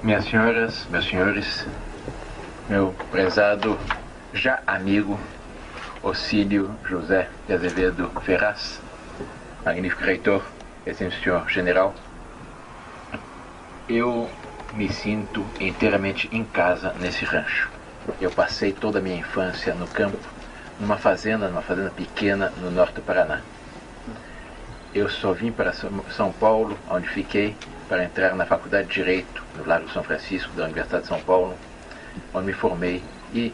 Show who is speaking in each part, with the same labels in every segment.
Speaker 1: Minhas senhoras, meus senhores, meu prezado já amigo Ocílio José de Azevedo Ferraz, magnífico reitor, excelente senhor general, eu me sinto inteiramente em casa nesse rancho. Eu passei toda a minha infância no campo, numa fazenda pequena no norte do Paraná. Eu só vim para São Paulo, onde fiquei, para entrar na Faculdade de Direito, no Largo São Francisco, da Universidade de São Paulo, onde me formei e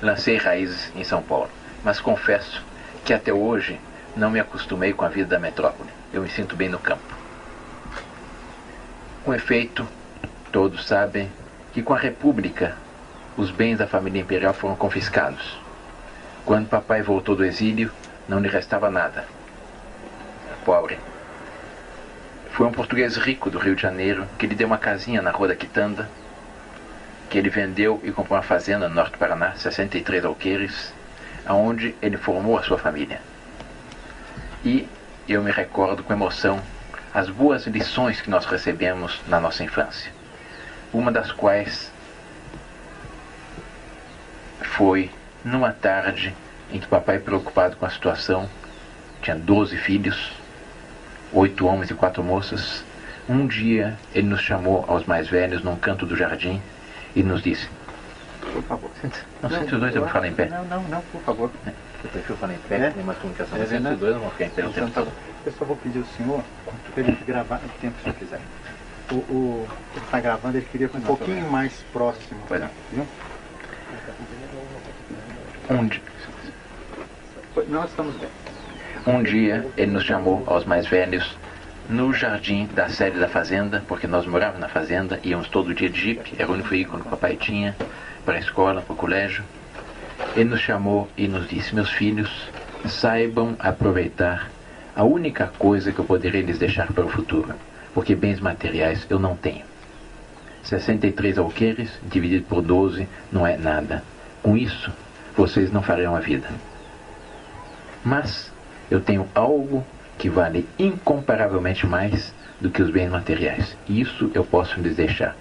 Speaker 1: lancei raízes em São Paulo. Mas confesso que até hoje não me acostumei com a vida da metrópole. Eu me sinto bem no campo. Com efeito, todos sabem que com a República os bens da família imperial foram confiscados. Quando papai voltou do exílio, não lhe restava nada. Pobre. Foi um português rico do Rio de Janeiro que lhe deu uma casinha na Rua da Quitanda, que ele vendeu e comprou uma fazenda no norte do Paraná, 63 alqueires, aonde ele formou a sua família. E eu me recordo com emoção as boas lições que nós recebemos na nossa infância. Uma das quais foi numa tarde em que papai, preocupado com a situação, tinha 12 filhos, 8 homens e 4 moças. Um dia ele nos chamou aos mais velhos num canto do jardim e nos disse:
Speaker 2: por favor.
Speaker 1: Não, 102 eu vou falar em pé.
Speaker 2: Não, por favor.
Speaker 1: Eu prefiro falar em pé, tem uma comunicação. 102 eu não vou ficar em pé o tempo todo.
Speaker 2: Eu só vou pedir ao senhor para ele gravar o tempo que o senhor quiser. Ele está gravando, ele queria um pouquinho mais próximo.
Speaker 1: Pois não.
Speaker 2: Viu? Nós estamos bem.
Speaker 1: Um dia ele nos chamou aos mais velhos no jardim da sede da fazenda, porque nós morávamos na fazenda, íamos todo dia de jipe, era o único veículo que o papai tinha para a escola, para o colégio. Ele nos chamou e nos disse: meus filhos, saibam aproveitar a única coisa que eu poderei lhes deixar para o futuro, porque bens materiais eu não tenho. 63 alqueires dividido por 12 não é nada. Com isso, vocês não farão a vida. Mas eu tenho algo que vale incomparavelmente mais do que os bens materiais. E isso eu posso lhes deixar.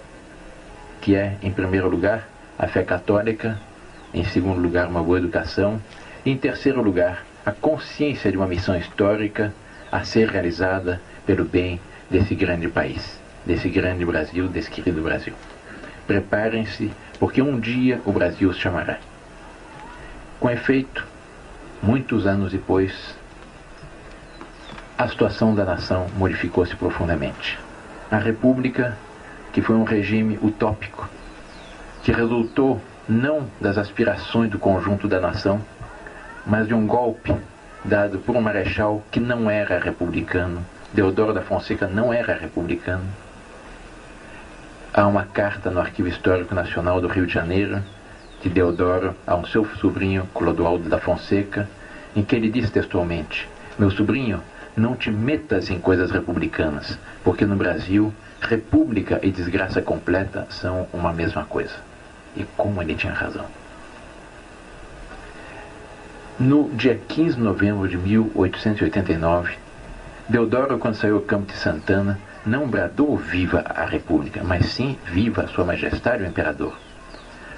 Speaker 1: Que é, em primeiro lugar, a fé católica, em segundo lugar, uma boa educação, e em terceiro lugar, a consciência de uma missão histórica a ser realizada pelo bem desse grande país, desse grande Brasil, desse querido Brasil. Preparem-se, porque um dia o Brasil os chamará. Com efeito, muitos anos depois, a situação da nação modificou-se profundamente. A República, que foi um regime utópico, que resultou não das aspirações do conjunto da nação, mas de um golpe dado por um marechal que não era republicano. Deodoro da Fonseca não era republicano. Há uma carta no Arquivo Histórico Nacional do Rio de Janeiro, de Deodoro a um seu sobrinho, Clodoaldo da Fonseca, em que ele diz textualmente: meu sobrinho, não te metas em coisas republicanas, porque no Brasil, república e desgraça completa são uma mesma coisa. E como ele tinha razão. No dia 15 de novembro de 1889, Deodoro, quando saiu ao campo de Santana, não bradou viva a República, mas sim viva Sua Majestade o Imperador.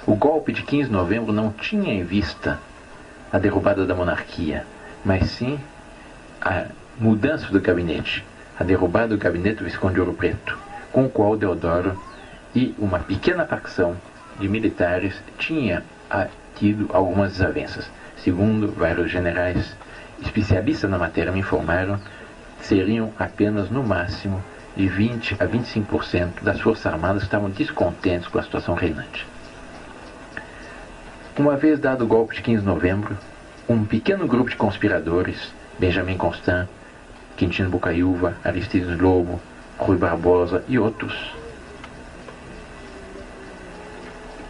Speaker 1: O golpe de 15 de novembro não tinha em vista a derrubada da monarquia, mas sim a mudança do gabinete, a derrubada do gabinete do Visconde de Ouro Preto, com o qual Deodoro e uma pequena facção de militares tinha tido algumas desavenças. Segundo vários generais especialistas na matéria me informaram, seriam apenas no máximo de 20 a 25% das Forças Armadas que estavam descontentes com a situação reinante. Uma vez dado o golpe de 15 de novembro, um pequeno grupo de conspiradores, Benjamin Constant, Quintino Bocaiúva, Aristides Lobo, Rui Barbosa e outros,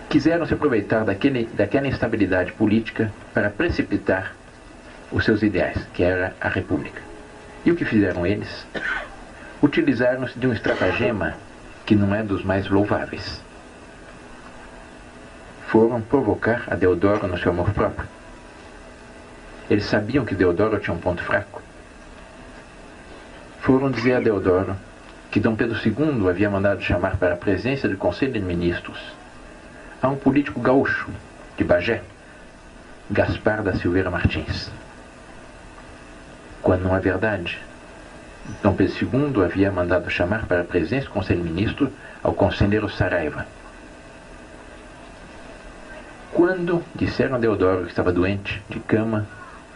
Speaker 1: quiseram se aproveitar daquela instabilidade política para precipitar os seus ideais, que era a República. E o que fizeram eles? Utilizaram-se de um estratagema que não é dos mais louváveis. Foram provocar a Deodoro no seu amor próprio. Eles sabiam que Deodoro tinha um ponto fraco. Foram dizer a Deodoro que Dom Pedro II havia mandado chamar para a presença do Conselho de Ministros a um político gaúcho de Bagé, Gaspar da Silveira Martins. Quando não é verdade, Dom Pedro II havia mandado chamar para a presença do Conselho de Ministros ao conselheiro Saraiva. Quando disseram a Deodoro que estava doente, de cama,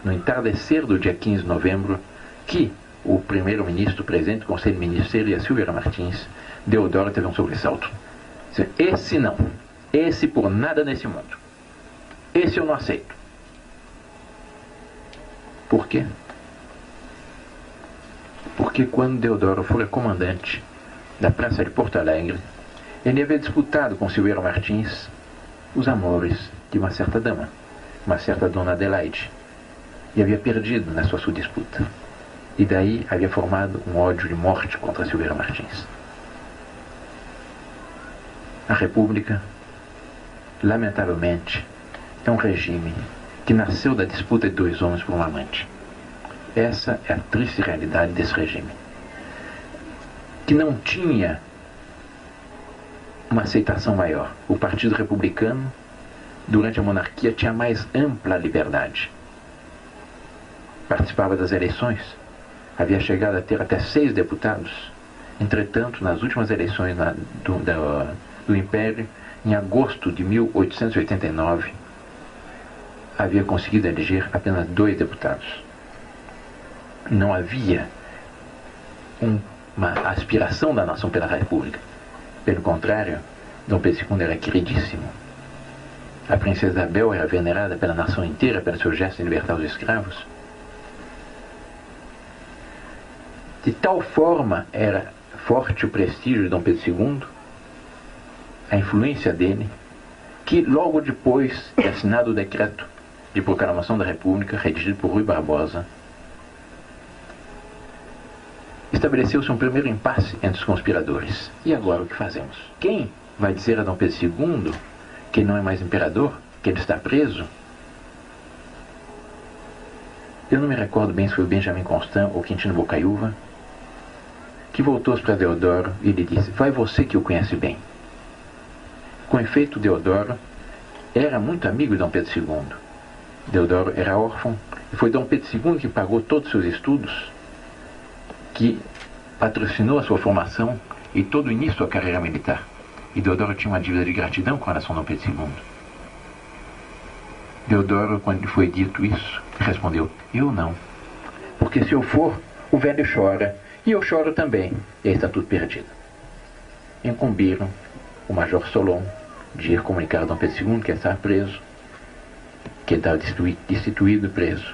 Speaker 1: no entardecer do dia 15 de novembro, que o primeiro-ministro presente do Conselho de Ministros seria Silveira Martins, Deodoro teve um sobressalto. Esse não. Esse por nada nesse mundo. Esse eu não aceito. Por quê? Porque quando Deodoro fora comandante da Praça de Porto Alegre, ele havia disputado com Silveira Martins os amores de uma certa dama, uma certa Dona Adelaide, e havia perdido na sua disputa. E daí havia formado um ódio de morte contra Silveira Martins. A República, lamentavelmente, é um regime que nasceu da disputa de dois homens por um amante. Essa é a triste realidade desse regime, que não tinha uma aceitação maior. O Partido Republicano, durante a monarquia, tinha mais ampla liberdade. Participava das eleições, havia chegado a ter até 6 deputados. Entretanto, nas últimas eleições do Império, em agosto de 1889, havia conseguido eleger apenas 2 deputados. Não havia uma aspiração da nação pela República. Pelo contrário, Dom Pedro II era queridíssimo. A princesa Isabel era venerada pela nação inteira pelo seu gesto de libertar os escravos. De tal forma era forte o prestígio de Dom Pedro II, a influência dele, que logo depois de assinado o decreto de proclamação da República, redigido por Rui Barbosa, estabeleceu-se um primeiro impasse entre os conspiradores. E agora o que fazemos? Quem vai dizer a Dom Pedro II que ele não é mais imperador, que ele está preso? Eu não me recordo bem se foi o Benjamin Constant ou Quintino Bocaiúva, que voltou-se para Deodoro e lhe disse: vai você que o conhece bem. Com efeito, Deodoro era muito amigo de Dom Pedro II. Deodoro era órfão e foi Dom Pedro II que pagou todos os seus estudos, que patrocinou a sua formação e todo o início da carreira militar. E Deodoro tinha uma dívida de gratidão com relação a Dom Pedro II. Deodoro, quando lhe foi dito isso, respondeu: eu não. Porque se eu for, o velho chora, e eu choro também, e aí está tudo perdido. Incumbiram o Major Solon de ir comunicar a Dom Pedro II que estava preso, que ele estava destituído preso,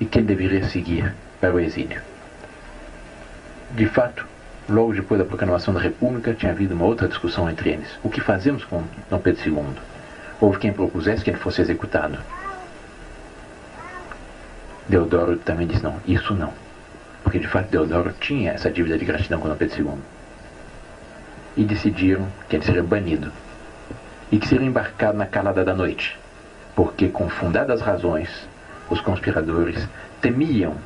Speaker 1: e que ele deveria seguir para o exílio. De fato, logo depois da proclamação da República, tinha havido uma outra discussão entre eles. O que fazemos com Dom Pedro II? Houve quem propusesse que ele fosse executado. Deodoro também disse: não, isso não. Porque de fato Deodoro tinha essa dívida de gratidão com Dom Pedro II. E decidiram que ele seria banido e que seria embarcado na calada da noite, porque, com fundadas razões, os conspiradores temiam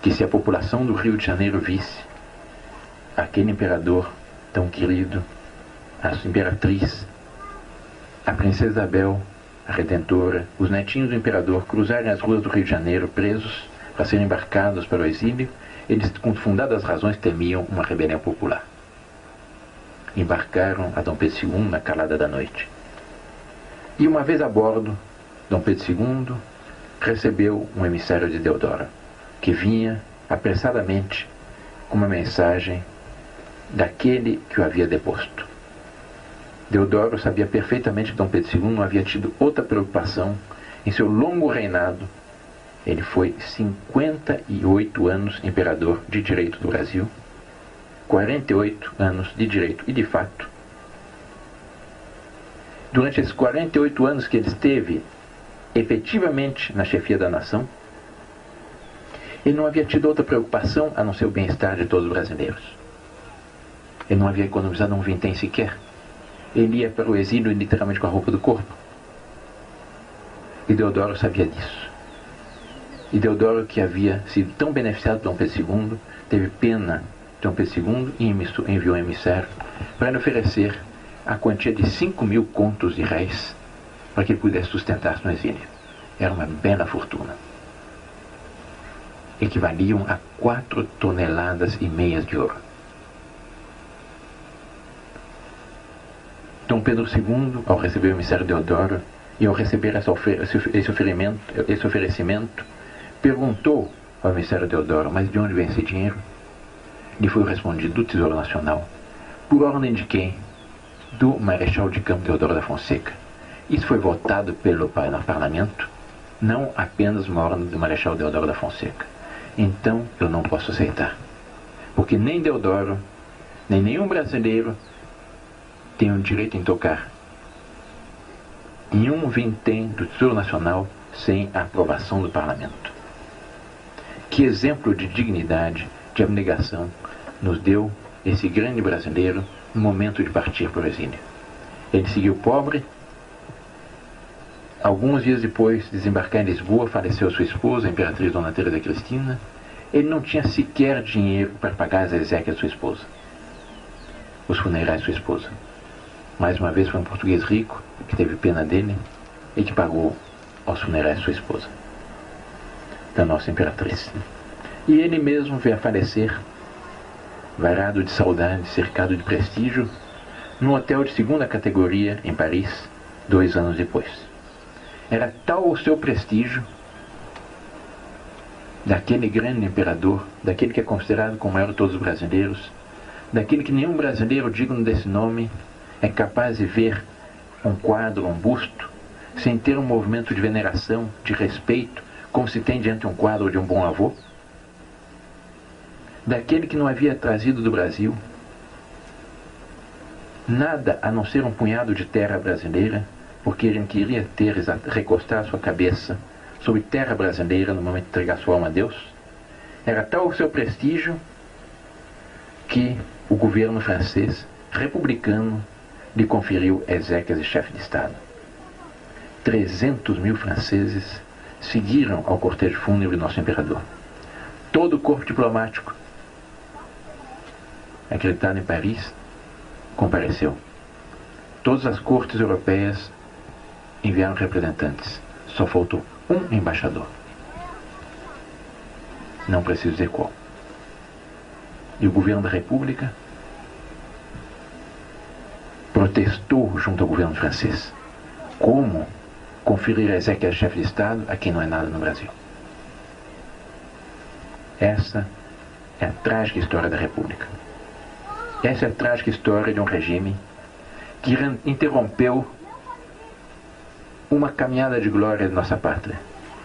Speaker 1: que, se a população do Rio de Janeiro visse aquele imperador tão querido, a imperatriz, a princesa Isabel, a Redentora, os netinhos do imperador cruzarem as ruas do Rio de Janeiro presos para serem embarcados para o exílio, eles, com fundadas razões, temiam uma rebelião popular. Embarcaram a Dom Pedro II na calada da noite. E uma vez a bordo, Dom Pedro II recebeu um emissário de Deodoro, que vinha apressadamente com uma mensagem daquele que o havia deposto. Deodoro sabia perfeitamente que Dom Pedro II não havia tido outra preocupação em seu longo reinado. Ele foi 58 anos imperador de direito do Brasil, 48 anos de direito e de fato. Durante esses 48 anos que ele esteve efetivamente na chefia da nação, ele não havia tido outra preocupação a não ser o bem-estar de todos os brasileiros. Ele não havia economizado um vintém sequer. Ele ia para o exílio literalmente com a roupa do corpo. E Deodoro sabia disso. E Deodoro, que havia sido tão beneficiado por Dom Pedro II, teve pena Dom Pedro II enviou um emissário para lhe oferecer a quantia de 5.000 contos de réis para que ele pudesse sustentar-se no exílio. Era uma bela fortuna. Equivaliam a 4,5 toneladas de ouro. Dom Pedro II, ao receber o emissário Deodoro e ao receber esse oferecimento, perguntou ao emissário Deodoro: mas de onde vem esse dinheiro? Lhe foi respondido: do Tesouro Nacional, por ordem de quem? Do Marechal de Campo Deodoro da Fonseca. Isso foi votado pelo parlamento, não apenas uma ordem do Marechal Deodoro da Fonseca. Então eu não posso aceitar, porque nem Deodoro, nem nenhum brasileiro tem o direito em tocar nenhum vintém do Tesouro Nacional sem a aprovação do parlamento. Que exemplo de dignidade, de abnegação nos deu esse grande brasileiro no momento de partir para o exílio. Ele seguiu pobre. Alguns dias depois de desembarcar em Lisboa, faleceu sua esposa, a imperatriz Dona Teresa Cristina. Ele não tinha sequer dinheiro para pagar as exéquias de sua esposa, os funerais de sua esposa. Mais uma vez foi um português rico que teve pena dele e que pagou aos funerais de sua esposa, da nossa imperatriz. E ele mesmo veio a falecer, varado de saudade, cercado de prestígio, num hotel de segunda categoria em Paris, 2 anos depois. Era tal o seu prestígio daquele grande imperador, daquele que é considerado como o maior de todos os brasileiros, daquele que nenhum brasileiro digno desse nome é capaz de ver um quadro, um busto, sem ter um movimento de veneração, de respeito, como se tem diante de um quadro de um bom avô, daquele que não havia trazido do Brasil nada a não ser um punhado de terra brasileira, porque ele queria recostar sua cabeça sobre terra brasileira no momento de entregar sua alma a Deus. Era tal o seu prestígio que o governo francês, republicano, lhe conferiu exéquias de chefe de Estado. 300.000 franceses seguiram ao cortejo fúnebre do nosso imperador. Todo o corpo diplomático acreditado em Paris compareceu. Todas as cortes europeias enviaram representantes. Só faltou um embaixador. Não preciso dizer qual. E o governo da República protestou junto ao governo francês. Como conferir a exéquia de chefe de Estado a quem não é nada no Brasil? Essa é a trágica história da República. Essa é a trágica história de um regime que interrompeu uma caminhada de glória de nossa pátria.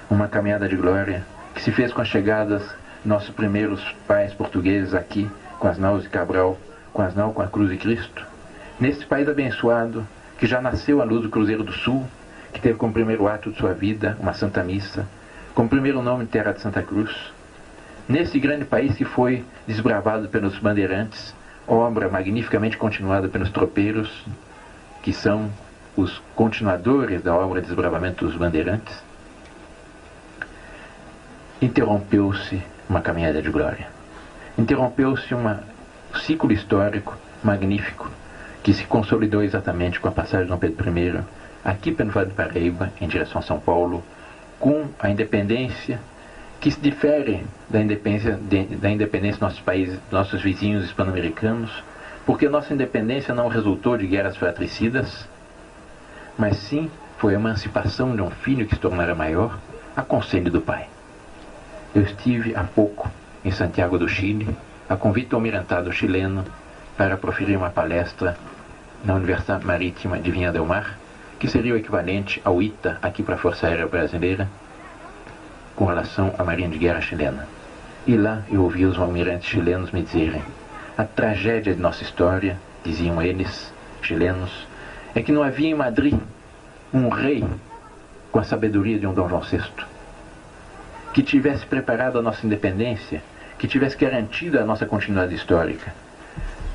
Speaker 1: Uma caminhada de glória que se fez com as chegadas de nossos primeiros pais portugueses aqui, com as naus de Cabral, com a Cruz de Cristo. Nesse país abençoado, que já nasceu à luz do Cruzeiro do Sul, que teve como primeiro ato de sua vida uma Santa Missa, como primeiro nome Terra de Santa Cruz. Nesse grande país que foi desbravado pelos bandeirantes, obra magnificamente continuada pelos tropeiros, que são os continuadores da obra de desbravamento dos bandeirantes, interrompeu-se uma caminhada de glória. Interrompeu-se um ciclo histórico magnífico que se consolidou exatamente com a passagem de Dom Pedro I aqui pelo Vale do Paraíba, em direção a São Paulo, com a independência que se difere da independência dos nossos países, dos nossos vizinhos hispano-americanos, porque nossa independência não resultou de guerras fratricidas, mas sim foi a emancipação de um filho que se tornara maior a conselho do pai. Eu estive há pouco em Santiago do Chile, a convite do almirantado chileno, para proferir uma palestra na Universidade Marítima de Viña del Mar, que seria o equivalente ao ITA aqui para a Força Aérea Brasileira, com relação à Marinha de Guerra chilena. E lá eu ouvi os almirantes chilenos me dizerem: a tragédia de nossa história, diziam eles, chilenos, é que não havia em Madrid um rei com a sabedoria de um Dom João VI, que tivesse preparado a nossa independência, que tivesse garantido a nossa continuidade histórica.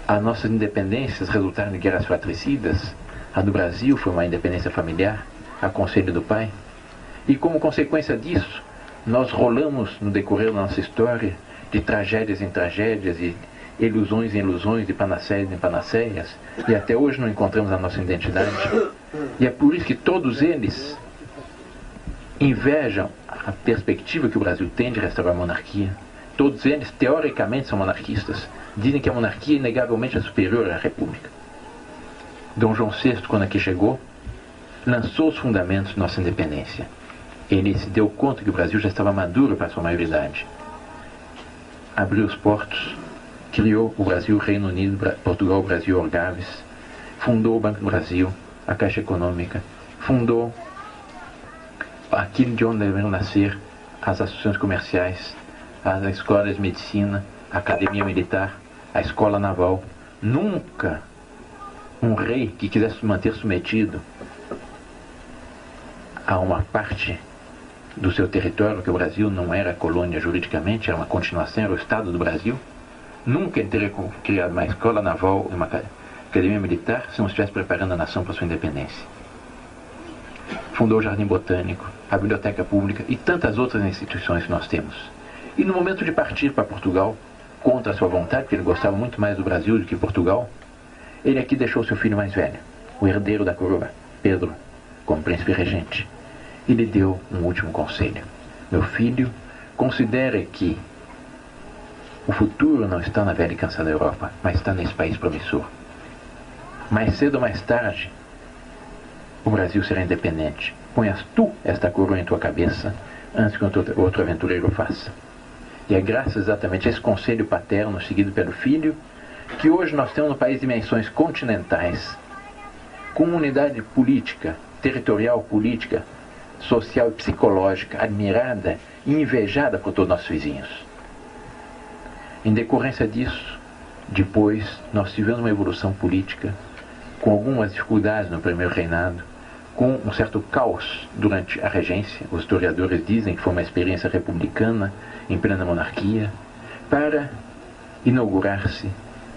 Speaker 1: As nossas independências resultaram de guerras fratricidas. A do Brasil foi uma independência familiar, a conselho do pai. E como consequência disso, nós rolamos no decorrer da nossa história de tragédias em tragédias e ilusões em ilusões, de panaceias em panaceias, e até hoje não encontramos a nossa identidade. E é por isso que todos eles invejam a perspectiva que o Brasil tem de restaurar a monarquia. Todos eles, teoricamente, são monarquistas. Dizem que a monarquia inegavelmente é superior à república. Dom João VI, quando aqui chegou, lançou os fundamentos de nossa independência. Ele se deu conta que o Brasil já estava maduro para a sua maioridade. Abriu os portos, criou o Brasil, Reino Unido, Portugal, Brasil, Orgaves, fundou o Banco do Brasil, a Caixa Econômica, fundou aquilo de onde deveriam nascer as associações comerciais, as escolas de medicina, a Academia Militar, a Escola Naval. Nunca um rei que quisesse se manter submetido a uma parte do seu território, que o Brasil não era colônia juridicamente, era uma continuação, era o Estado do Brasil, nunca ele teria criado uma escola naval e uma academia militar se não estivesse preparando a nação para sua independência. Fundou o Jardim Botânico, a Biblioteca Pública e tantas outras instituições que nós temos. E no momento de partir para Portugal, contra a sua vontade, porque ele gostava muito mais do Brasil do que Portugal, ele aqui deixou seu filho mais velho, o herdeiro da coroa, Pedro, como príncipe regente. E lhe deu um último conselho: meu filho, considere que o futuro não está na velha e cansada Europa, mas está nesse país promissor. Mais cedo ou mais tarde, o Brasil será independente. Ponhas tu esta coroa em tua cabeça antes que outro aventureiro faça. E é graças exatamente a esse conselho paterno seguido pelo filho que hoje nós temos no país dimensões continentais, com uma unidade política, territorial, política, social e psicológica admirada e invejada por todos os nossos vizinhos. Em decorrência disso, depois nós tivemos uma evolução política com algumas dificuldades no primeiro reinado, com um certo caos durante a regência. Os historiadores dizem que foi uma experiência republicana em plena monarquia, para inaugurar-se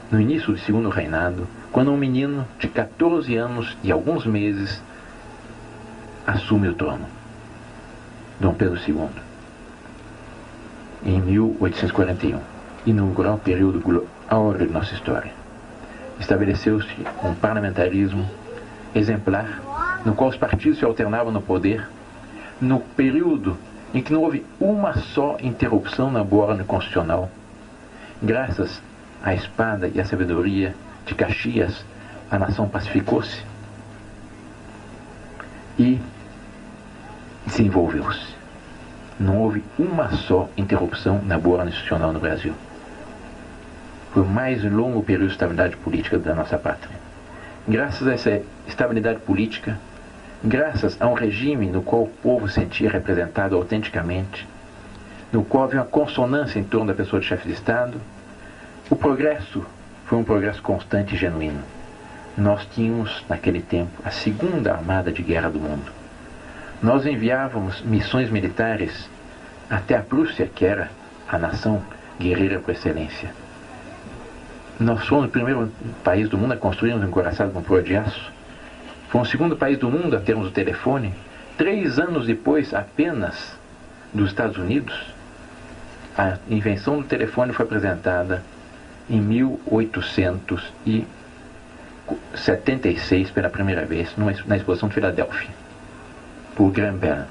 Speaker 1: no início do segundo reinado, quando um menino de 14 anos e alguns meses assume o trono, Dom Pedro II, em 1841, inaugurou o período áureo de nossa história. Estabeleceu-se um parlamentarismo exemplar, no qual os partidos se alternavam no poder, no período em que não houve uma só interrupção na boa ordem constitucional, graças à espada e à sabedoria de Caxias, a nação pacificou-se e desenvolveu-se. Não houve uma só interrupção na boa ordem institucional no Brasil. Foi o mais longo período de estabilidade política da nossa pátria. Graças a essa estabilidade política, graças a um regime no qual o povo se sentia representado autenticamente, no qual havia uma consonância em torno da pessoa de chefe de Estado, o progresso foi um progresso constante e genuíno. Nós tínhamos, naquele tempo, a segunda armada de guerra do mundo. Nós enviávamos missões militares até a Prússia, que era a nação guerreira por excelência. Nós fomos o primeiro país do mundo a construirmos um encoraçado com proa de aço. Fomos o segundo país do mundo a termos o telefone. 3 anos depois, apenas, dos Estados Unidos, a invenção do telefone foi apresentada em 1876 pela primeira vez, na exposição de Filadélfia, por Graham Bell.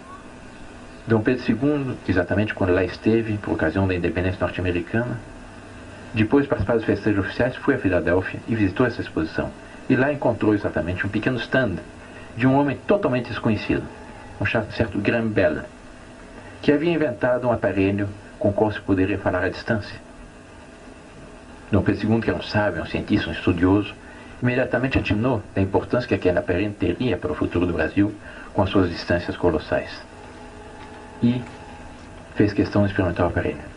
Speaker 1: Dom Pedro II, exatamente quando lá esteve, por ocasião da independência norte-americana, depois de participar dos festejos oficiais, foi a Filadélfia e visitou essa exposição. E lá encontrou exatamente um pequeno stand de um homem totalmente desconhecido, um certo Graham Bell, que havia inventado um aparelho com o qual se poderia falar à distância. Dom Pedro II, que era um sábio, um cientista, um estudioso, imediatamente atinou da importância que aquele aparelho teria para o futuro do Brasil com as suas distâncias colossais. E fez questão de experimentar o aparelho.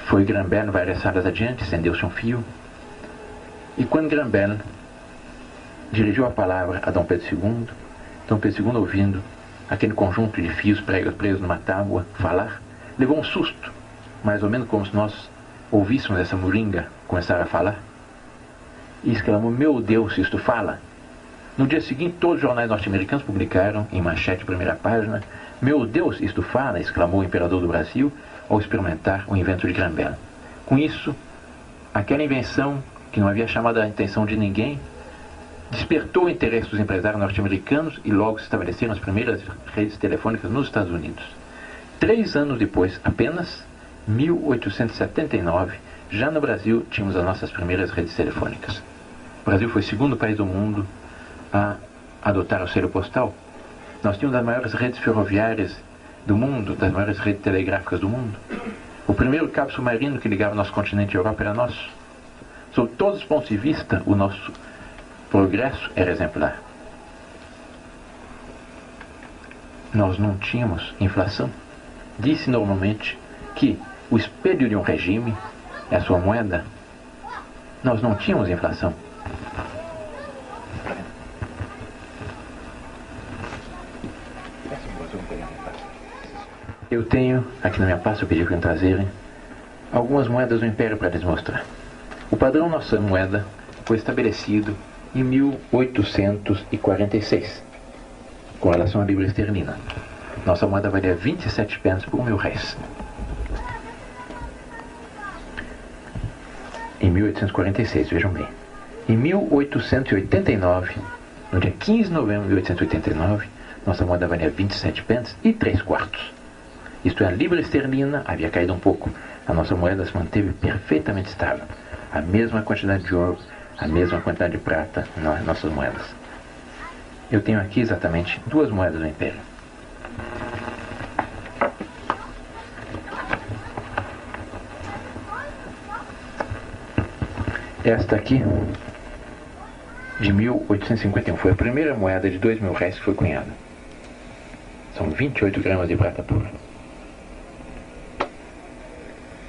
Speaker 1: Foi Graham Bell várias salas adiante, acendeu-se um fio, e quando Graham Bell dirigiu a palavra a Dom Pedro II, Dom Pedro II, ouvindo aquele conjunto de fios presos numa tábua falar, levou um susto, mais ou menos como se nós ouvíssemos essa moringa começar a falar, e exclamou: meu Deus, isto fala! No dia seguinte, todos os jornais norte-americanos publicaram, em manchete, primeira página: meu Deus, isto fala! Exclamou o imperador do Brasil, ao experimentar o invento de Graham-Bell. Com isso, aquela invenção, que não havia chamado a atenção de ninguém, despertou o interesse dos empresários norte-americanos e logo se estabeleceram as primeiras redes telefônicas nos Estados Unidos. 3 anos depois, apenas 1879, já no Brasil tínhamos as nossas primeiras redes telefônicas. O Brasil foi o segundo país do mundo a adotar o selo postal. Nós tínhamos as maiores redes ferroviárias do mundo, das maiores redes telegráficas do mundo. O primeiro cabo submarino que ligava o nosso continente à Europa era nosso. Sob todos os pontos de vista, o nosso progresso era exemplar. Nós não tínhamos inflação. Disse normalmente que o espelho de um regime é a sua moeda. Nós não tínhamos inflação. Eu tenho, aqui na minha pasta, eu pedi para trazerem algumas moedas do Império para lhes mostrar. O padrão nossa moeda foi estabelecido em 1846, com relação à libra esterlina. Nossa moeda valia 27 pence por 1.000 réis. Em 1846, vejam bem. Em 1889, no dia 15 de novembro de 1889, nossa moeda valia 27 pence e 3 quartos. Isto é, a libra esterlina havia caído um pouco. A nossa moeda se manteve perfeitamente estável. A mesma quantidade de ouro, a mesma quantidade de prata nas nossas moedas. Eu tenho aqui exatamente 2 moedas do Império. Esta aqui, de 1851, foi a primeira moeda de 2.000 réis que foi cunhada. São 28 gramas de prata pura.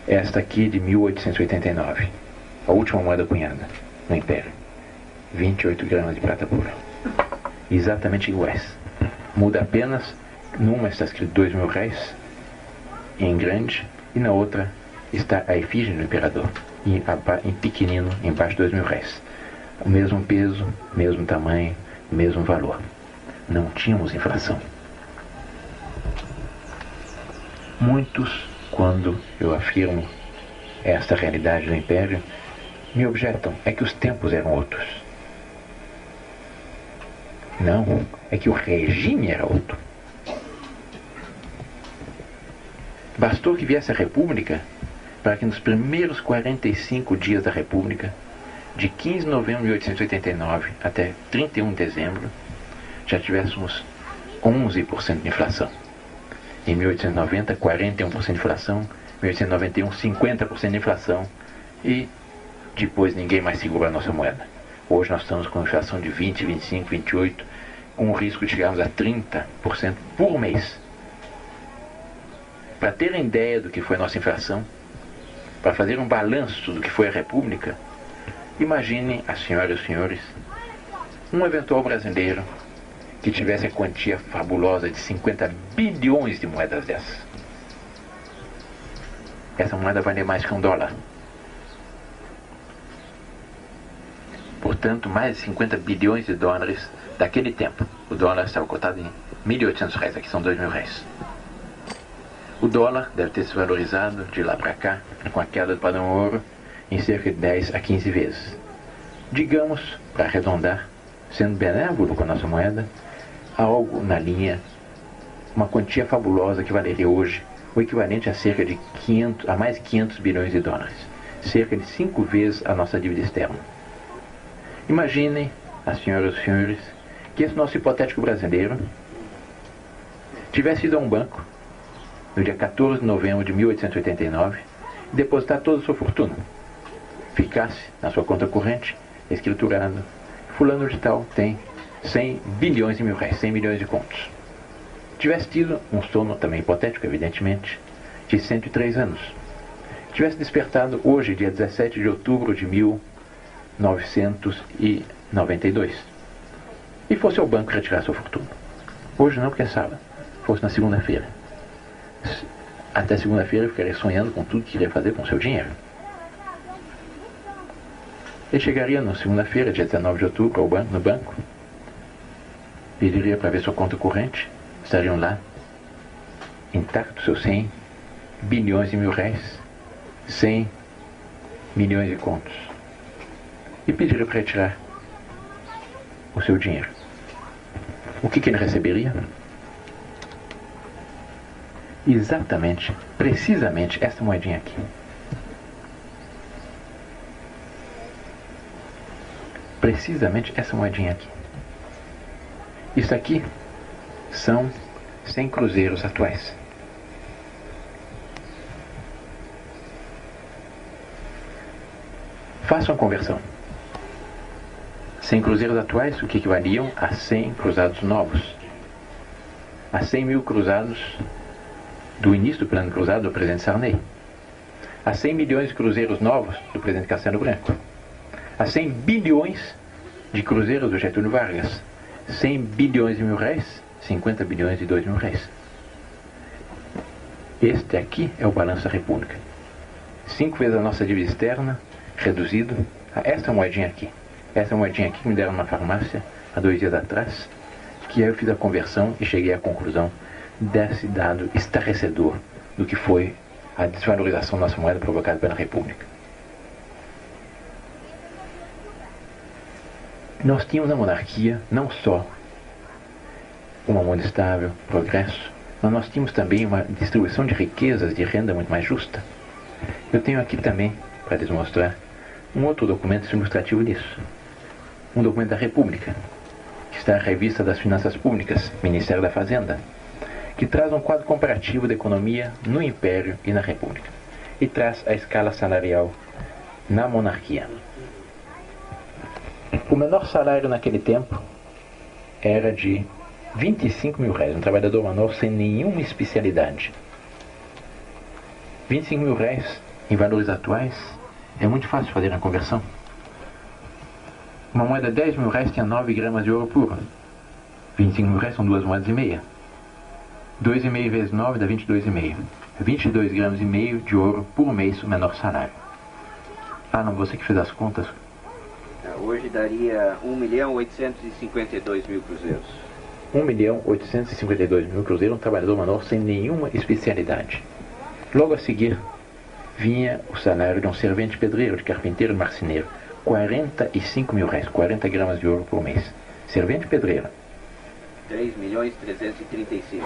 Speaker 1: Esta aqui, de 1889, a última moeda cunhada no Império. 28 gramas de prata pura. Exatamente iguais. Muda apenas, numa está escrito 2.000 réis, em grande, e na outra está a efígie do imperador, em pequenino, embaixo de 2.000 réis. O mesmo peso, mesmo tamanho, mesmo valor. Não tínhamos inflação. Muitos, quando eu afirmo esta realidade do Império, me objetam, é que os tempos eram outros. Não, é que o regime era outro. Bastou que viesse a República para que nos primeiros 45 dias da República, de 15 de novembro de 1889 até 31 de dezembro, já tivéssemos 11% de inflação. Em 1890, 41% de inflação, em 1891, 50% de inflação, e depois ninguém mais segura a nossa moeda. Hoje nós estamos com inflação de 20, 25, 28, com o risco de chegarmos a 30% por mês. Para terem ideia do que foi a nossa inflação, para fazer um balanço do que foi a República, imaginem, as senhoras e os senhores, um eventual brasileiro que tivesse a quantia fabulosa de 50 bilhões de moedas dessas. Essa moeda vale mais que $1. Portanto, mais de 50 bilhões de dólares daquele tempo. O dólar estava cotado em 1.800 réis, aqui são 2.000 réis. O dólar deve ter se valorizado de lá para cá, com a queda do padrão ouro, em cerca de 10 a 15 vezes. Digamos, para arredondar, sendo benévolo com a nossa moeda, algo na linha, uma quantia fabulosa que valeria hoje o equivalente a cerca de mais de 500 bilhões de dólares, cerca de 5 vezes a nossa dívida externa. Imaginem, as senhoras e os senhores, que esse nosso hipotético brasileiro tivesse ido a um banco no dia 14 de novembro de 1889 e depositar toda a sua fortuna. Ficasse na sua conta corrente, escriturado, fulano de tal tem 100 bilhões de mil réis, 100 milhões de contos. Tivesse tido um sono também hipotético, evidentemente, de 103 anos. Tivesse despertado hoje, dia 17 de outubro de 1992. E fosse ao banco retirar sua fortuna. Hoje não, porque é sábado. Fosse na segunda-feira. Até segunda-feira eu ficaria sonhando com tudo que iria fazer com o seu dinheiro. Ele chegaria na segunda-feira, dia 19 de outubro, no banco. Pediria para ver sua conta corrente. Estariam lá, intactos seus 100 bilhões de mil-réis, 100 milhões de contos, e pediria para retirar o seu dinheiro. O que ele receberia? Exatamente, precisamente esta moedinha aqui. Precisamente essa moedinha aqui. Isso aqui são 100 cruzeiros atuais. Façam a conversão. 100 cruzeiros atuais, o que equivaliam a 100 cruzados novos. A 100 mil cruzados do início do plano cruzado do presidente Sarney. A 100 milhões de cruzeiros novos do presidente Castelo Branco. A 100 bilhões de cruzeiros do Getúlio Vargas. 100 bilhões de mil-réis, 50 bilhões de 2 mil-réis. Este aqui é o balanço da República. 5 vezes a nossa dívida externa, reduzido a esta moedinha aqui. Essa moedinha aqui que me deram numa farmácia há 2 dias atrás, que eu fiz a conversão e cheguei à conclusão desse dado estarrecedor do que foi a desvalorização da nossa moeda provocada pela República. Nós tínhamos na monarquia não só uma moeda estável, progresso, mas nós tínhamos também uma distribuição de riquezas, de renda muito mais justa. Eu tenho aqui também, para lhes mostrar, um outro documento ilustrativo disso. Um documento da República, que está na Revista das Finanças Públicas, Ministério da Fazenda, que traz um quadro comparativo da economia no Império e na República. E traz a escala salarial na monarquia. O menor salário naquele tempo era de 25 mil-réis, um trabalhador manual sem nenhuma especialidade. 25 mil-réis, em valores atuais, é muito fácil fazer a conversão. Uma moeda de 10 mil-réis tinha 9 gramas de ouro puro. 25 mil-réis são 2 moedas e meia. 2,5 vezes 9 dá 22,5. 22 gramas e meio de ouro por mês, o menor salário. Ah, não, você que fez as contas.
Speaker 3: Hoje daria 1.852.000 cruzeiros.
Speaker 1: 1.852.000 cruzeiros, um trabalhador manual sem nenhuma especialidade. Logo a seguir, vinha o salário de um servente pedreiro, de carpinteiro e marceneiro. 45 mil-réis, 40 gramas de ouro por mês. Servente pedreiro.
Speaker 3: 3.335.000.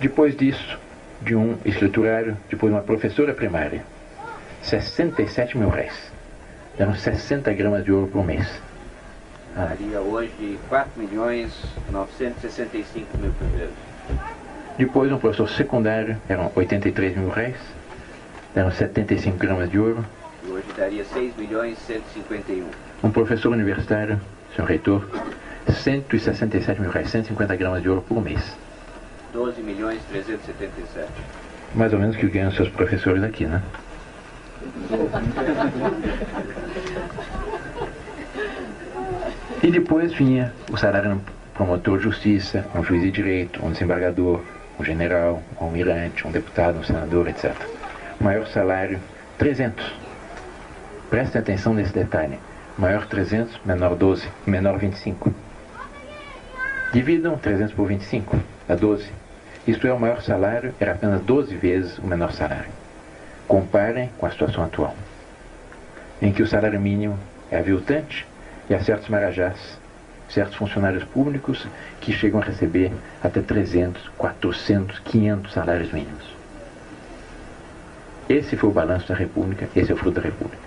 Speaker 1: Depois disso, de um escriturário, depois uma professora primária. 67 mil-réis. Eram 60 gramas de ouro por mês.
Speaker 3: Daria hoje 4.965.000 cruzeiros.
Speaker 1: Depois um professor secundário, eram 83 mil-réis. Eram 75 gramas de ouro.
Speaker 3: E hoje daria 6.151.000.
Speaker 1: Um professor universitário, senhor reitor, 167 mil-réis, 150 gramas de ouro por mês.
Speaker 3: 12.377.000.
Speaker 1: Mais ou menos o que ganham seus professores aqui, né? E depois vinha o salário de um promotor de justiça, um juiz de direito, um desembargador, um general, um almirante, um deputado, um senador, etc. O maior salário, 300. Prestem atenção nesse detalhe. Maior 300, menor 12, menor 25. Dividam 300 por 25, dá 12. Isto é, o maior salário era apenas 12 vezes o menor salário. Comparem com a situação atual, em que o salário mínimo é aviltante e há certos marajás, certos funcionários públicos que chegam a receber até 300, 400, 500 salários mínimos. Esse foi o balanço da República, esse é o fruto da República.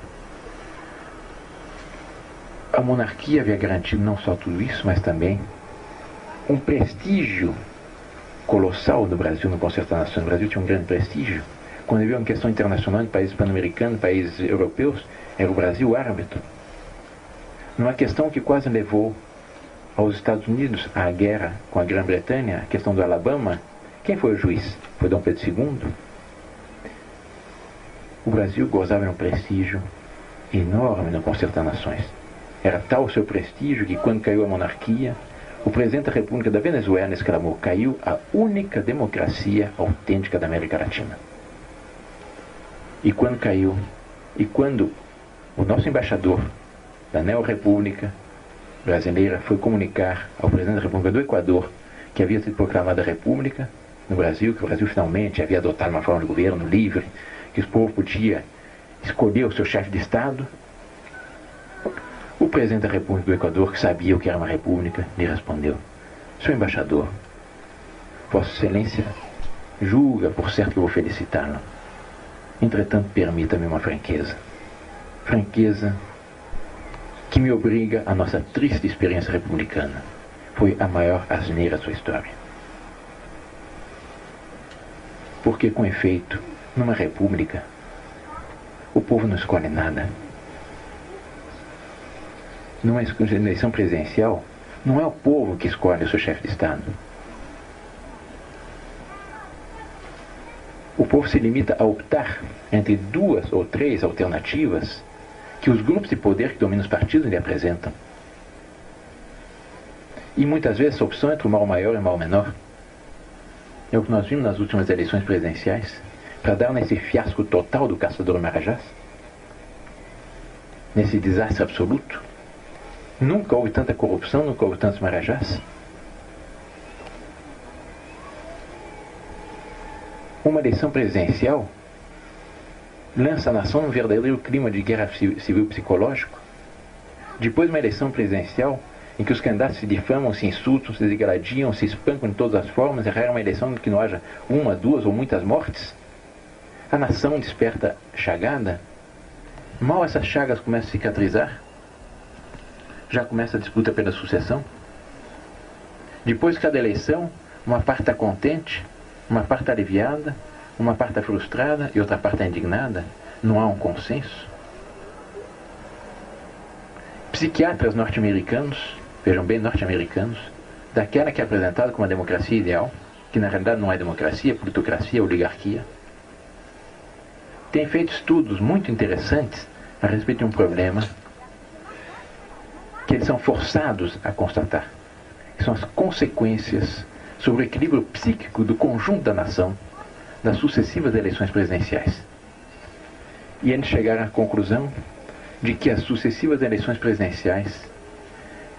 Speaker 1: A monarquia havia garantido não só tudo isso, mas também um prestígio colossal do Brasil no Concerto das Nações. O Brasil tinha um grande prestígio. Quando havia uma questão internacional de países pan-americanos, países europeus, era o Brasil árbitro. Numa questão que quase levou aos Estados Unidos à guerra com a Grã-Bretanha, a questão do Alabama, quem foi o juiz? Foi Dom Pedro II. O Brasil gozava de um prestígio enorme no Concerto das Nações. Era tal o seu prestígio que, quando caiu a monarquia, o presidente da República da Venezuela exclamou: caiu a única democracia autêntica da América Latina. E quando caiu, e quando o nosso embaixador da Neo-República brasileira foi comunicar ao presidente da República do Equador que havia sido proclamada a República, no Brasil, que o Brasil finalmente havia adotado uma forma de governo livre, que o povo podia escolher o seu chefe de Estado, o presidente da República do Equador, que sabia o que era uma república, lhe respondeu: Senhor embaixador, Vossa Excelência julga por certo que eu vou felicitá-lo. Entretanto, permita-me uma franqueza. Franqueza que me obriga à nossa triste experiência republicana. Foi a maior asneira da sua história. Porque, com efeito, numa república, o povo não escolhe nada. Numa eleição presidencial, não é o povo que escolhe o seu chefe de Estado. O povo se limita a optar entre 2 ou 3 alternativas que os grupos de poder que dominam os partidos lhe apresentam. E muitas vezes a opção entre o mal maior e o mal menor. É o que nós vimos nas últimas eleições presidenciais, para dar nesse fiasco total do caçador Marajás, nesse desastre absoluto. Nunca houve tanta corrupção, nunca houve tantos Marajás. Uma eleição presidencial lança a nação num verdadeiro clima de guerra civil psicológico. Depois de uma eleição presidencial em que os candidatos se difamam, se insultam, se degradiam, se espancam de todas as formas, e rara uma eleição em que não haja 1, 2 ou muitas mortes, a nação desperta chagada. Mal essas chagas começam a cicatrizar, já começa a disputa pela sucessão. Depois de cada eleição, uma parte está contente, uma parte está aliviada, uma parte está frustrada e outra parte está indignada. Não há um consenso. Psiquiatras norte-americanos, vejam bem, norte-americanos, daquela que é apresentada como a democracia ideal, que na realidade não é democracia, é plutocracia, é oligarquia, têm feito estudos muito interessantes a respeito de um problema que eles são forçados a constatar, que são as consequências sobre o equilíbrio psíquico do conjunto da nação das sucessivas eleições presidenciais. E eles chegaram à conclusão de que as sucessivas eleições presidenciais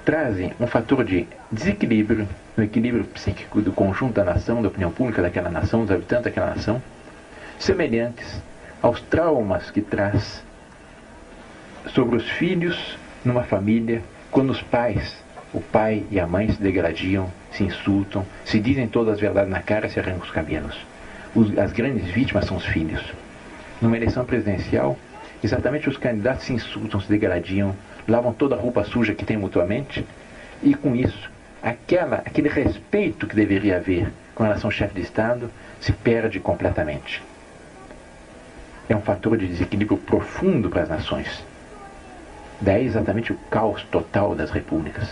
Speaker 1: trazem um fator de desequilíbrio no equilíbrio psíquico do conjunto da nação, da opinião pública daquela nação, dos habitantes daquela nação, semelhantes aos traumas que traz sobre os filhos numa família, quando os pais, o pai e a mãe se degradiam, se insultam, se dizem todas as verdades na cara e se arrancam os cabelos. As grandes vítimas são os filhos. Numa eleição presidencial, exatamente os candidatos se insultam, se degradiam, lavam toda a roupa suja que tem mutuamente, e com isso, aquele respeito que deveria haver com relação ao chefe de Estado se perde completamente. É um fator de desequilíbrio profundo para as nações. Daí exatamente o caos total das repúblicas.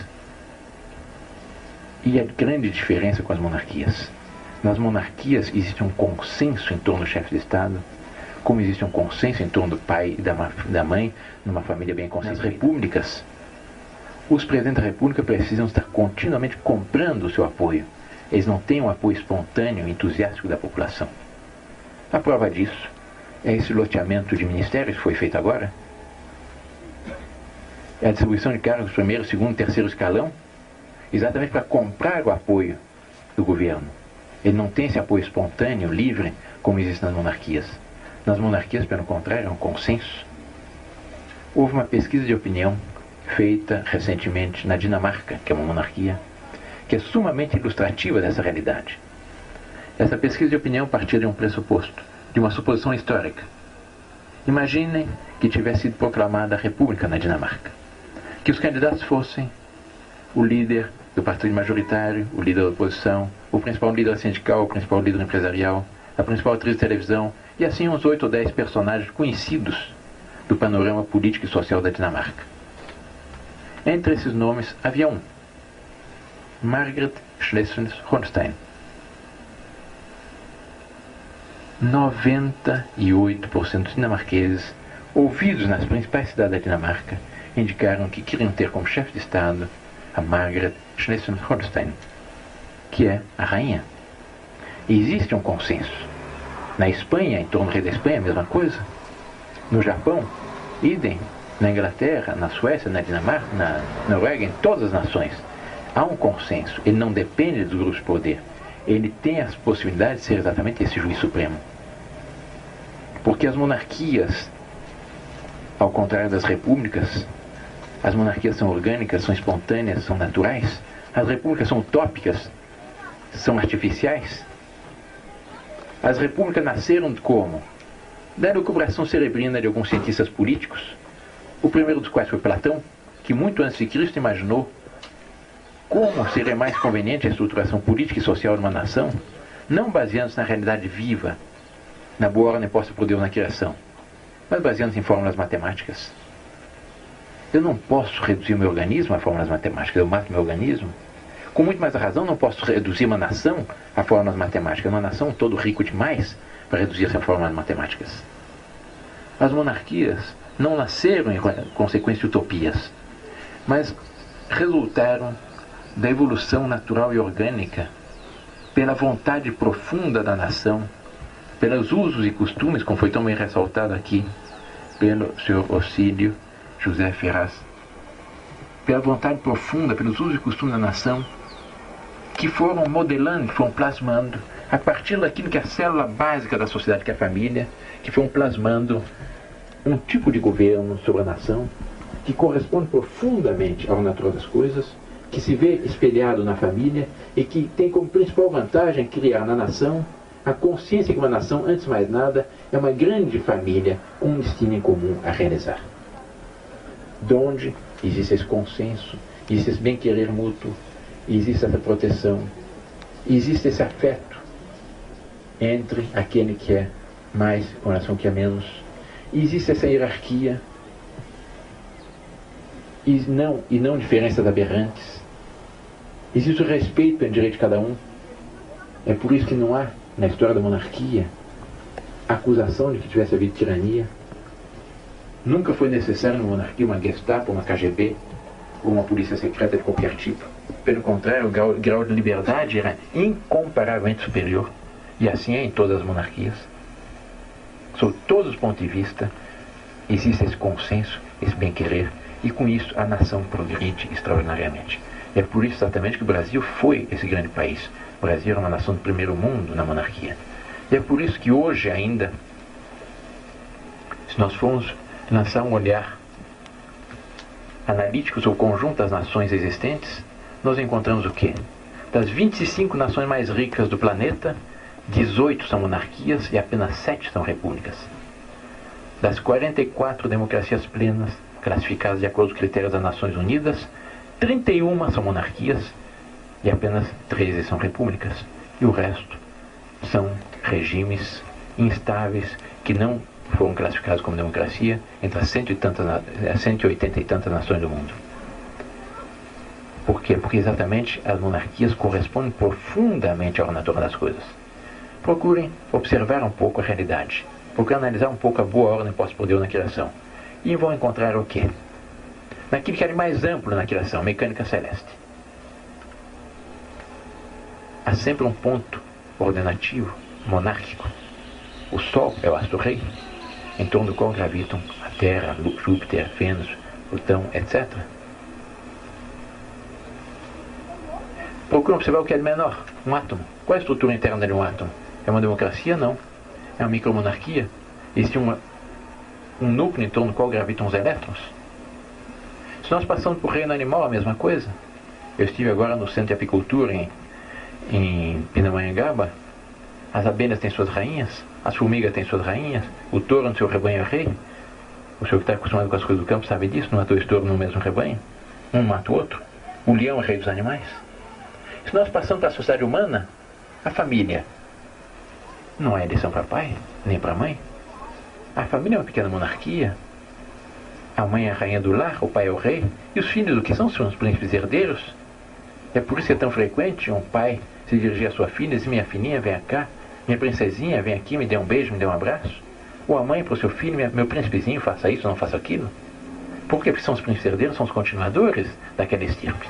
Speaker 1: E a grande diferença com as monarquias. Nas monarquias existe um consenso em torno do chefe de Estado, como existe um consenso em torno do pai e da mãe, numa família bem constituída. Nas repúblicas, os presidentes da república precisam estar continuamente comprando o seu apoio. Eles não têm um apoio espontâneo e entusiástico da população. A prova disso é esse loteamento de ministérios que foi feito agora. É a distribuição de cargos primeiro, segundo, terceiro escalão, exatamente para comprar o apoio do governo. Ele não tem esse apoio espontâneo, livre, como existe nas monarquias. Nas monarquias, pelo contrário, é um consenso. Houve uma pesquisa de opinião feita recentemente na Dinamarca, que é uma monarquia, que é sumamente ilustrativa dessa realidade. Essa pesquisa de opinião partia de um pressuposto, de uma suposição histórica. Imaginem que tivesse sido proclamada a República na Dinamarca. Que os candidatos fossem o líder do partido majoritário, o líder da oposição, o principal líder sindical, o principal líder empresarial, a principal atriz de televisão, e assim uns 8 ou 10 personagens conhecidos do panorama político e social da Dinamarca. Entre esses nomes havia um, Margrethe Schleswig-Holstein. 98% dos dinamarqueses, ouvidos nas principais cidades da Dinamarca, indicaram que queriam ter como chefe de Estado a Margrethe Schleswig-Holstein, que é a rainha. E existe um consenso. Na Espanha, em torno do rei da Espanha, a mesma coisa. No Japão, idem. Na Inglaterra, na Suécia, na Dinamarca, na Noruega, em todas as nações. Há um consenso. Ele não depende dos grupos de poder. ele tem as possibilidades de ser exatamente esse juiz supremo. Porque as monarquias, ao contrário das repúblicas, as monarquias são orgânicas, são espontâneas, são naturais. As repúblicas são utópicas, são artificiais. As repúblicas nasceram como? Da elucubração cerebrina de alguns cientistas políticos, o primeiro dos quais foi Platão, que muito antes de Cristo imaginou como seria mais conveniente a estruturação política e social de uma nação, não baseando-se na realidade viva, na boa ordem posta por Deus na criação, mas baseando-se em fórmulas matemáticas. Eu não posso reduzir o meu organismo a fórmulas matemáticas, eu mato meu organismo. Com muito mais razão, não posso reduzir uma nação a fórmulas matemáticas. Uma nação todo rico demais para reduzir-se a fórmulas matemáticas. As monarquias não nasceram em consequência de utopias, mas resultaram da evolução natural e orgânica, pela vontade profunda da nação, pelos usos e costumes, como foi tão bem ressaltado aqui pelo Sr. Ocílio José Ferraz, pela vontade profunda, pelos usos e costumes da nação, que foram modelando, que foram plasmando, a partir daquilo que é a célula básica da sociedade, que é a família, que foram plasmando um tipo de governo sobre a nação, que corresponde profundamente ao natural das coisas, que se vê espelhado na família e que tem como principal vantagem criar na nação a consciência que uma nação, antes de mais nada, é uma grande família com um destino em comum a realizar. Donde existe esse consenso, existe esse bem-querer mútuo, existe essa proteção, existe esse afeto entre aquele que é mais com relação ao que é menos, existe essa hierarquia e não diferenças aberrantes, existe o respeito pelo direito de cada um. É por isso que não há, na história da monarquia, acusação de que tivesse havido tirania. Nunca foi necessário na monarquia uma Gestapo, uma KGB ou uma polícia secreta de qualquer tipo. Pelo contrário, o grau de liberdade era incomparavelmente superior. E assim é em todas as monarquias. Sob todos os pontos de vista, existe esse consenso, esse bem-querer, e com isso a nação progride extraordinariamente. É por isso exatamente que o Brasil foi esse grande país. O Brasil era uma nação do primeiro mundo na monarquia. E é por isso que hoje ainda, se nós formos lançar um olhar analítico sobre o conjunto das nações existentes, nós encontramos o quê? Das 25 nações mais ricas do planeta, 18 são monarquias e apenas 7 são repúblicas. Das 44 democracias plenas, classificadas de acordo com os critérios das Nações Unidas, 31 são monarquias e apenas 13 são repúblicas. E o resto são regimes instáveis que não foram classificados como democracia entre as 180 e tantas nações do mundo. Por quê? Porque exatamente as monarquias correspondem profundamente ao natural das coisas. Procurem observar um pouco a realidade. Procurem analisar um pouco a boa ordem posta por Deus na criação. E vão encontrar o quê? Naquilo que era mais amplo na criação, mecânica celeste. Há sempre um ponto ordenativo, monárquico. O Sol é o astro-rei, em torno do qual gravitam a Terra, Júpiter, Vênus, Plutão, etc. Procurem observar o que é de menor, um átomo. Qual é a estrutura interna de um átomo? É uma democracia? Não. É uma micromonarquia? Existe um núcleo em torno do qual gravitam os elétrons? Se nós passamos por reino animal, a mesma coisa. Eu estive agora no centro de apicultura em Pindamonhangaba. As abelhas têm suas rainhas, as formigas têm suas rainhas, o touro no seu rebanho é rei. O senhor que está acostumado com as coisas do campo sabe disso, não há dois touros no mesmo rebanho. Um mata o outro. O leão é rei dos animais. Se nós passamos para a sociedade humana, a família não é eleição para pai, nem para mãe. A família é uma pequena monarquia. A mãe é a rainha do lar, o pai é o rei. E os filhos o que são? São os príncipes herdeiros. É por isso que é tão frequente um pai se dirigir à sua filha e dizer: minha filhinha, vem cá, minha princesinha, vem aqui, me dê um beijo, me dê um abraço. Ou a mãe para o seu filho: meu príncipezinho, faça isso, não faça aquilo. Por quê? Porque são os príncipes herdeiros, são os continuadores daquela estirpe.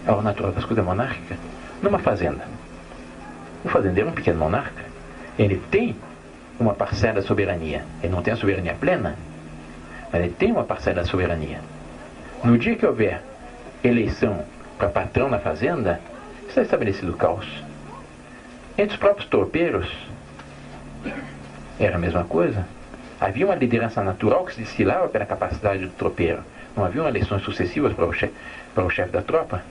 Speaker 1: É o natural das coisas monárquicas. Numa fazenda, o fazendeiro é um pequeno monarca. Ele tem uma parcela da soberania. Ele não tem a soberania plena, mas ele tem uma parcela da soberania. No dia que houver eleição para patrão na fazenda, está estabelecido o caos. Entre os próprios tropeiros, era a mesma coisa. Havia uma liderança natural que se destilava pela capacidade do tropeiro. Não haviam eleições sucessivas para o chefe da tropa.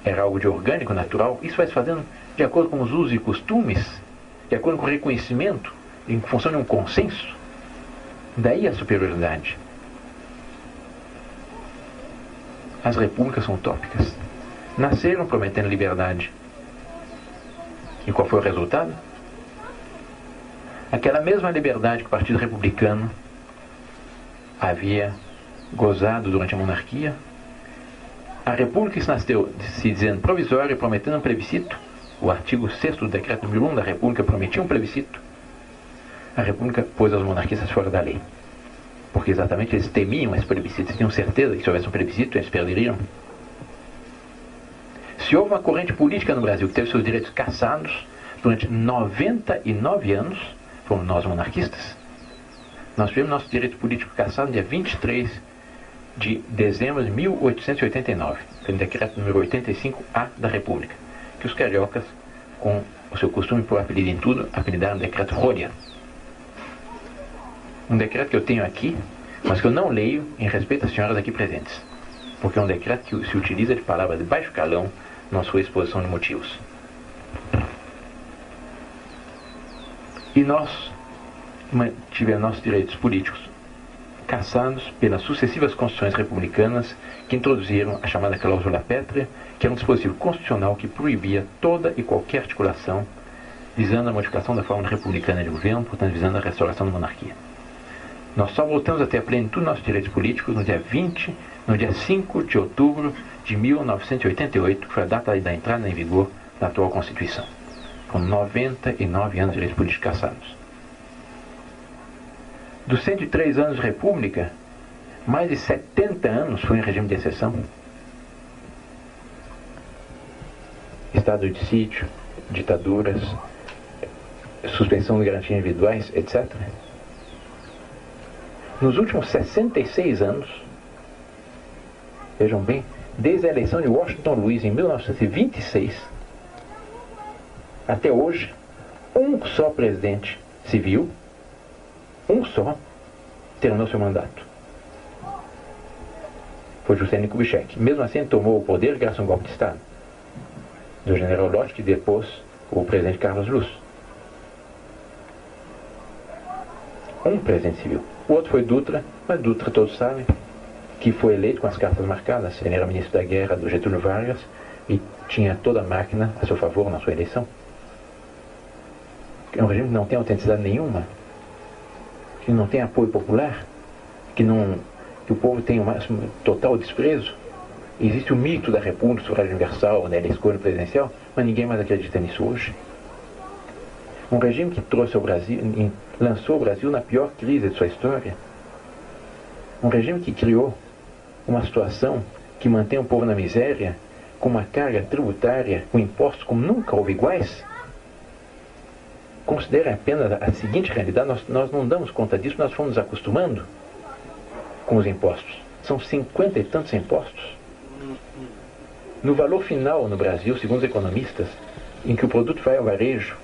Speaker 1: Era algo de orgânico, natural. Isso vai se fazendo de acordo com os usos e costumes, de acordo com o reconhecimento, em função de um consenso. Daí a superioridade. As repúblicas são utópicas. Nasceram prometendo liberdade. E qual foi o resultado? Aquela mesma liberdade que o Partido Republicano havia gozado durante a monarquia, a República se nasceu se dizendo provisória e prometendo um plebiscito. O artigo 6º do decreto número 1 da República prometia um plebiscito. A República pôs os monarquistas fora da lei. Porque exatamente eles temiam esse plebiscito. Eles tinham certeza que se houvesse um plebiscito, eles perderiam. Se houve uma corrente política no Brasil que teve seus direitos cassados durante 99 anos, fomos nós monarquistas. Nós tivemos nosso direito político cassado no dia 23 de dezembro de 1889, foi o decreto número 85A da República, que os cariocas, com o seu costume por apelido em tudo, apelidaram decreto Rodia. Um decreto que eu tenho aqui, mas que eu não leio em respeito às senhoras aqui presentes, porque é um decreto que se utiliza de palavras de baixo calão na sua exposição de motivos. E nós mantivemos nossos direitos políticos cassados pelas sucessivas constituições republicanas que introduziram a chamada cláusula pétrea, que era um dispositivo constitucional que proibia toda e qualquer articulação visando a modificação da forma republicana de governo, portanto visando a restauração da monarquia. Nós só voltamos a ter a plenitude dos nossos direitos políticos no dia 5 de outubro de 1988, que foi a data da entrada em vigor da atual Constituição. Com 99 anos de direitos políticos cassados. Dos 103 anos de República, mais de 70 anos foi em regime de exceção. Estado de sítio, ditaduras, suspensão de garantias individuais, etc. Nos últimos 66 anos, vejam bem, desde a eleição de Washington Luiz em 1926, até hoje, um só presidente civil, um só, terminou seu mandato. Foi Juscelino Kubitschek. Mesmo assim, ele tomou o poder graças a um golpe de Estado do general Lott, que depôs o presidente Carlos Luz. Um presidente civil. O outro foi Dutra, mas Dutra todos sabem que foi eleito com as cartas marcadas. Ele era ministro da guerra do Getúlio Vargas e tinha toda a máquina a seu favor na sua eleição. É um regime que não tem autenticidade nenhuma, que não tem apoio popular, que o povo tem o máximo total desprezo. Existe o mito da República, do sufrágio universal, da escolha presidencial, mas ninguém mais acredita nisso hoje. Um regime que trouxe ao Brasil, lançou o Brasil na pior crise de sua história. Um regime que criou uma situação que mantém o povo na miséria, com uma carga tributária, com impostos como nunca houve iguais. Considere apenas a seguinte realidade: nós não damos conta disso, nós fomos nos acostumando com os impostos. São 50 e tantos impostos. No valor final no Brasil, segundo os economistas, em que o produto vai ao varejo,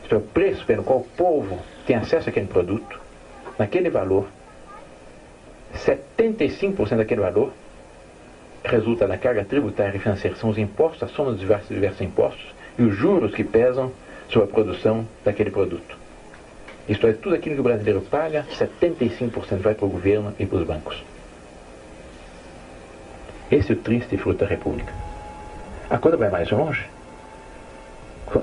Speaker 1: isto é, o preço pelo qual o povo tem acesso àquele produto, naquele valor, 75% daquele valor resulta da carga tributária e financeira. São os impostos, a soma dos diversos impostos e os juros que pesam sobre a produção daquele produto. Isto é, tudo aquilo que o brasileiro paga, 75% vai para o governo e para os bancos. Esse é o triste fruto da República. A coisa vai mais longe.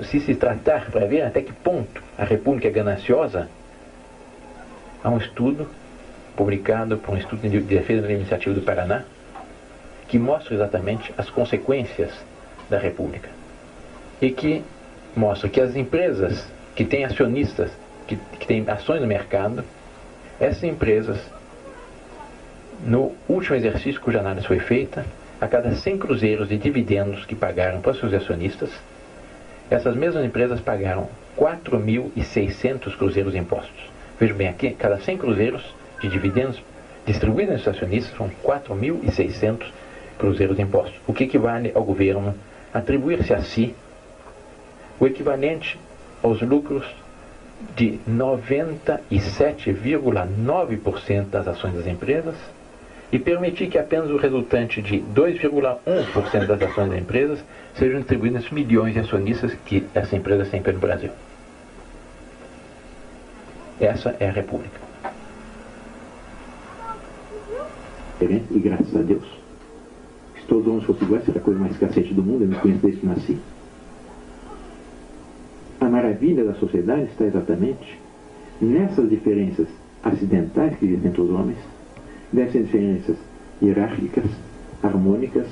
Speaker 1: Se tratar para ver até que ponto a República é gananciosa, há um estudo publicado por um Instituto de Defesa da Iniciativa do Paraná que mostra exatamente as consequências da República e que mostra que as empresas que têm acionistas, que têm ações no mercado, essas empresas, no último exercício cuja análise foi feita, a cada 100 cruzeiros de dividendos que pagaram para os seus acionistas, essas mesmas empresas pagaram 4.600 cruzeiros de impostos. Vejam bem aqui, cada 100 cruzeiros de dividendos distribuídos entre os acionistas são 4.600 cruzeiros de impostos. O que equivale ao governo atribuir-se a si o equivalente aos lucros de 97,9% das ações das empresas e permitir que apenas o resultante de 2,1% das ações das empresas sejam distribuídas nos milhões de acionistas que essa empresa tem pelo Brasil. Essa é a República.
Speaker 4: E graças a Deus, se todos homens fossem iguais, seria a coisa mais cacete do mundo, eu me conheço desde que nasci. A maravilha da sociedade está exatamente nessas diferenças acidentais que existem entre os homens, dessas diferenças hierárquicas, harmônicas,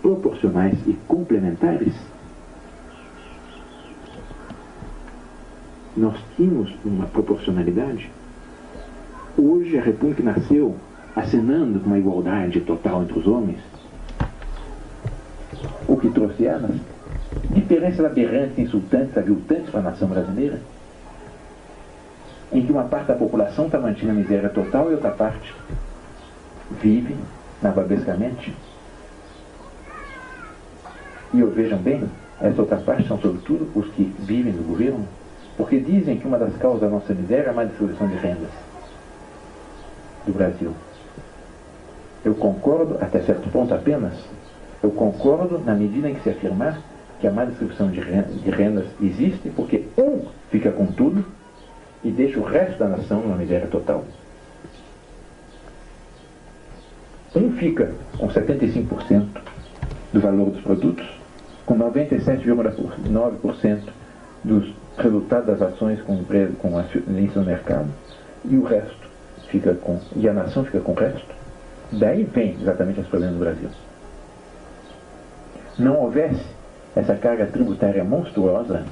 Speaker 4: proporcionais e complementares. Nós tínhamos uma proporcionalidade. Hoje a República nasceu acenando com uma igualdade total entre os homens, o que trouxe elas diferenças aberrantes, insultantes, aviltantes para a nação brasileira, em que uma parte da população está mantida na miséria total e outra parte vive nababescamente. E vejam bem, essa outra parte são sobretudo os que vivem no governo, porque dizem que uma das causas da nossa miséria é a má distribuição de rendas do Brasil. Eu concordo, até certo ponto apenas, eu concordo na medida em que se afirmar que a má distribuição de rendas existe porque um fica com tudo e deixa o resto da nação numa miséria total. Um fica com 75% do valor dos produtos, com 97,9% dos resultados das ações com acionistas no mercado, e o resto fica com, e a nação fica com o resto. Daí vem exatamente os problemas do Brasil. Não houvesse essa carga tributária monstruosa,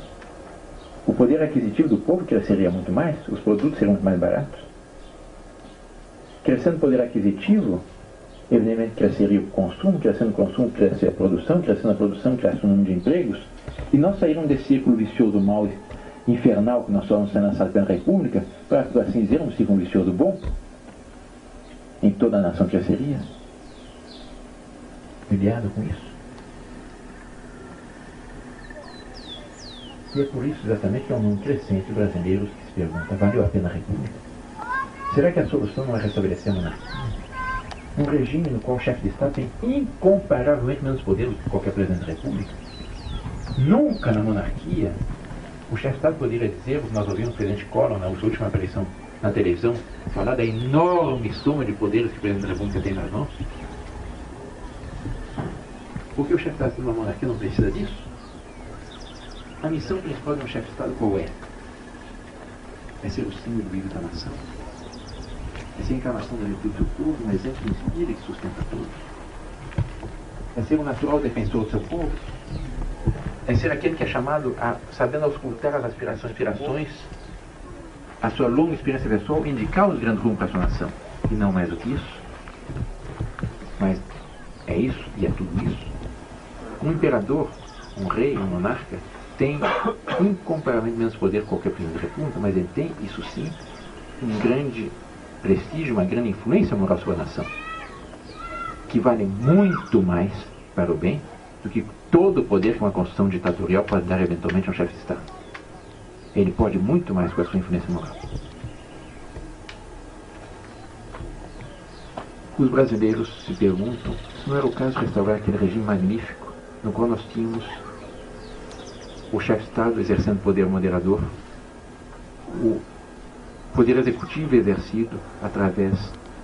Speaker 4: o poder aquisitivo do povo cresceria muito mais, os produtos seriam muito mais baratos. Crescendo o poder aquisitivo, evidentemente cresceria o consumo, crescendo o consumo, cresceria a produção, crescendo a produção, cresce o número de empregos, e nós saímos desse círculo vicioso mal infernal que nós estamos sendo lançados pela República, para, por assim dizer, um círculo vicioso bom, em que toda a nação cresceria. Cuidado com isso. E é por isso exatamente que é um número crescente de brasileiros que se perguntam: valeu a pena a República? Será que a solução não é restabelecer a monarquia? Um regime no qual o chefe de Estado tem incomparavelmente menos poder do que qualquer presidente da República. Nunca na monarquia o chefe de Estado poderia dizer, o que nós ouvimos o presidente Collor na sua última aparição na televisão, falar da enorme soma de poderes que o presidente da República tem nas mãos. Porque o chefe de Estado de uma monarquia não precisa disso. A missão principal de um chefe de Estado qual é? É ser o símbolo vivo da nação. É ser a encarnação da virtude do povo, um exemplo que inspira e que sustenta todos. É ser um natural defensor do seu povo. É ser aquele que é chamado a, sabendo auscultar as aspirações, a sua longa experiência pessoal, indicar os grandes rumos para a sua nação. E não mais do que isso. Mas é isso e é tudo isso. Um imperador, um rei, um monarca, tem incomparavelmente menos poder que qualquer presidente da República, mas ele tem, isso sim, um grande prestígio, uma grande influência moral sobre a nação, que vale muito mais para o bem do que todo o poder que uma constituição ditatorial pode dar eventualmente a um chefe de Estado. Ele pode muito mais com a sua influência moral. Os brasileiros se perguntam se não era o caso de restaurar aquele regime magnífico no qual nós tínhamos o chefe de Estado exercendo poder moderador, o poder executivo exercido através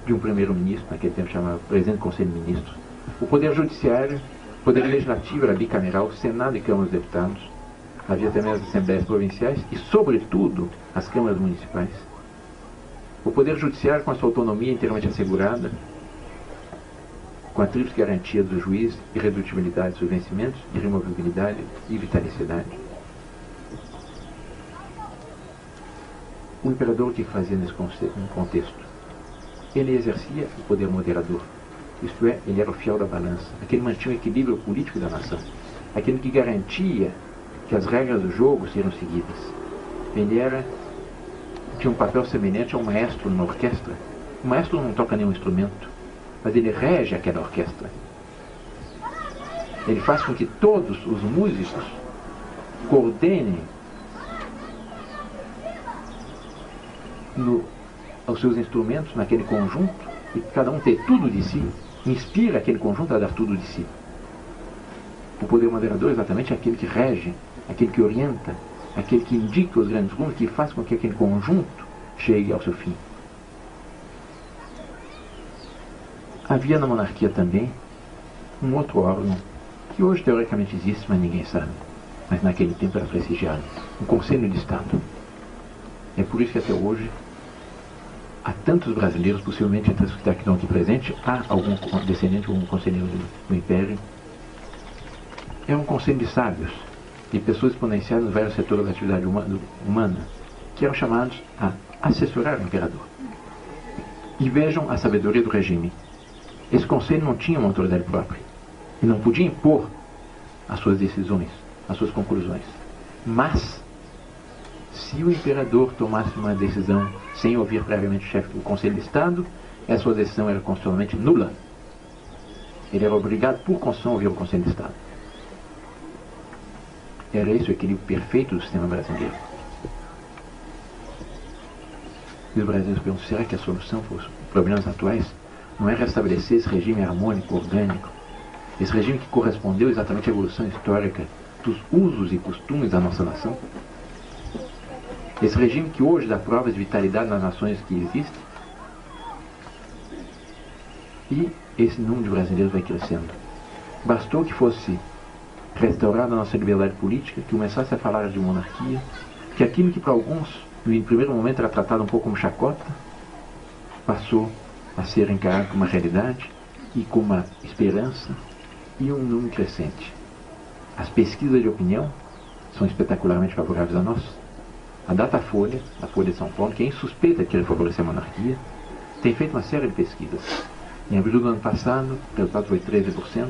Speaker 4: de um primeiro-ministro, naquele tempo chamado presidente do Conselho de Ministros, o poder judiciário, o poder legislativo era bicameral, Senado e Câmara dos Deputados, havia também as assembleias provinciais e, sobretudo, as câmaras municipais. O poder judiciário com a sua autonomia inteiramente assegurada, com a tríplice garantia do juiz, irredutibilidade dos seus vencimentos, irremovibilidade e vitaliciedade. O imperador o que fazia nesse contexto? Ele exercia o poder moderador, isto é, ele era o fiel da balança, aquele que mantinha o equilíbrio político da nação, aquele que garantia que as regras do jogo seriam seguidas. Ele tinha um papel semelhante a um maestro numa orquestra. O maestro não toca nenhum instrumento, mas ele rege aquela orquestra. Ele faz com que todos os músicos coordenem os seus instrumentos naquele conjunto, e cada um ter tudo de si, inspira aquele conjunto a dar tudo de si. O poder moderador é exatamente aquele que rege, aquele que orienta, aquele que indica os grandes rumos, que faz com que aquele conjunto chegue ao seu fim. Havia na monarquia também um outro órgão, que hoje teoricamente existe, mas ninguém sabe, mas naquele tempo era prestigiado, um Conselho de Estado. É por isso que até hoje há tantos brasileiros, possivelmente entre os que estão aqui presentes, há algum descendente, algum conselheiro do Império. É um conselho de sábios, de pessoas exponenciadas nos vários setores da atividade humana, que eram chamados a assessorar o imperador. E vejam a sabedoria do regime. Esse conselho não tinha uma autoridade própria e não podia impor as suas decisões, as suas conclusões. Mas, se o imperador tomasse uma decisão sem ouvir previamente o chefe do Conselho de Estado, essa sua decisão era constitucionalmente nula. Ele era obrigado, por Constituição, a ouvir o Conselho de Estado. Era esse o equilíbrio perfeito do sistema brasileiro. E os brasileiros perguntam, será que a solução para os problemas atuais não é restabelecer esse regime harmônico, orgânico, esse regime que correspondeu exatamente à evolução histórica dos usos e costumes da nossa nação? Esse regime que hoje dá provas de vitalidade nas nações que existem, e esse número de brasileiros vai crescendo. Bastou que fosse restaurada a nossa liberdade política, que começasse a falar de monarquia, que aquilo que para alguns, no primeiro momento, era tratado um pouco como chacota, passou a ser encarado como uma realidade e como uma esperança e um número crescente. As pesquisas de opinião são espetacularmente favoráveis a nós. A Datafolha, a Folha de São Paulo, que é insuspeita de querer favorecer a monarquia, tem feito uma série de pesquisas. Em abril do ano passado, o resultado foi 13%,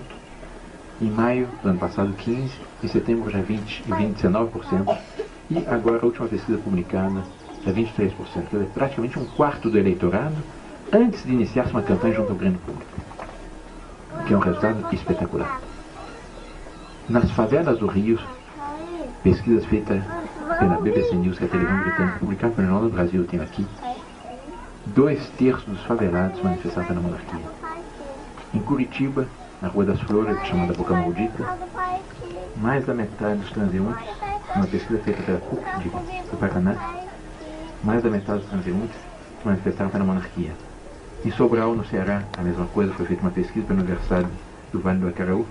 Speaker 4: em maio do ano passado 15%, em setembro já 19%, e agora a última pesquisa publicada é 23%, quer dizer, praticamente um quarto do eleitorado, antes de iniciar-se uma campanha junto ao grande público, que é um resultado espetacular. Nas favelas do Rio, pesquisas feitas pela BBC News, que é a televisão britânica, publicada pelo Jornal do Brasil, eu tenho aqui, 2/3 dos favelados manifestaram pela monarquia. Em Curitiba, na Rua das Flores, chamada Boca Maldita, mais da metade dos transeuntes, uma pesquisa feita pela PUC do Paraná, mais da metade dos transeuntes manifestaram pela monarquia. Em Sobral, no Ceará, a mesma coisa, foi feita uma pesquisa pela Universidade do Vale do Acaraú.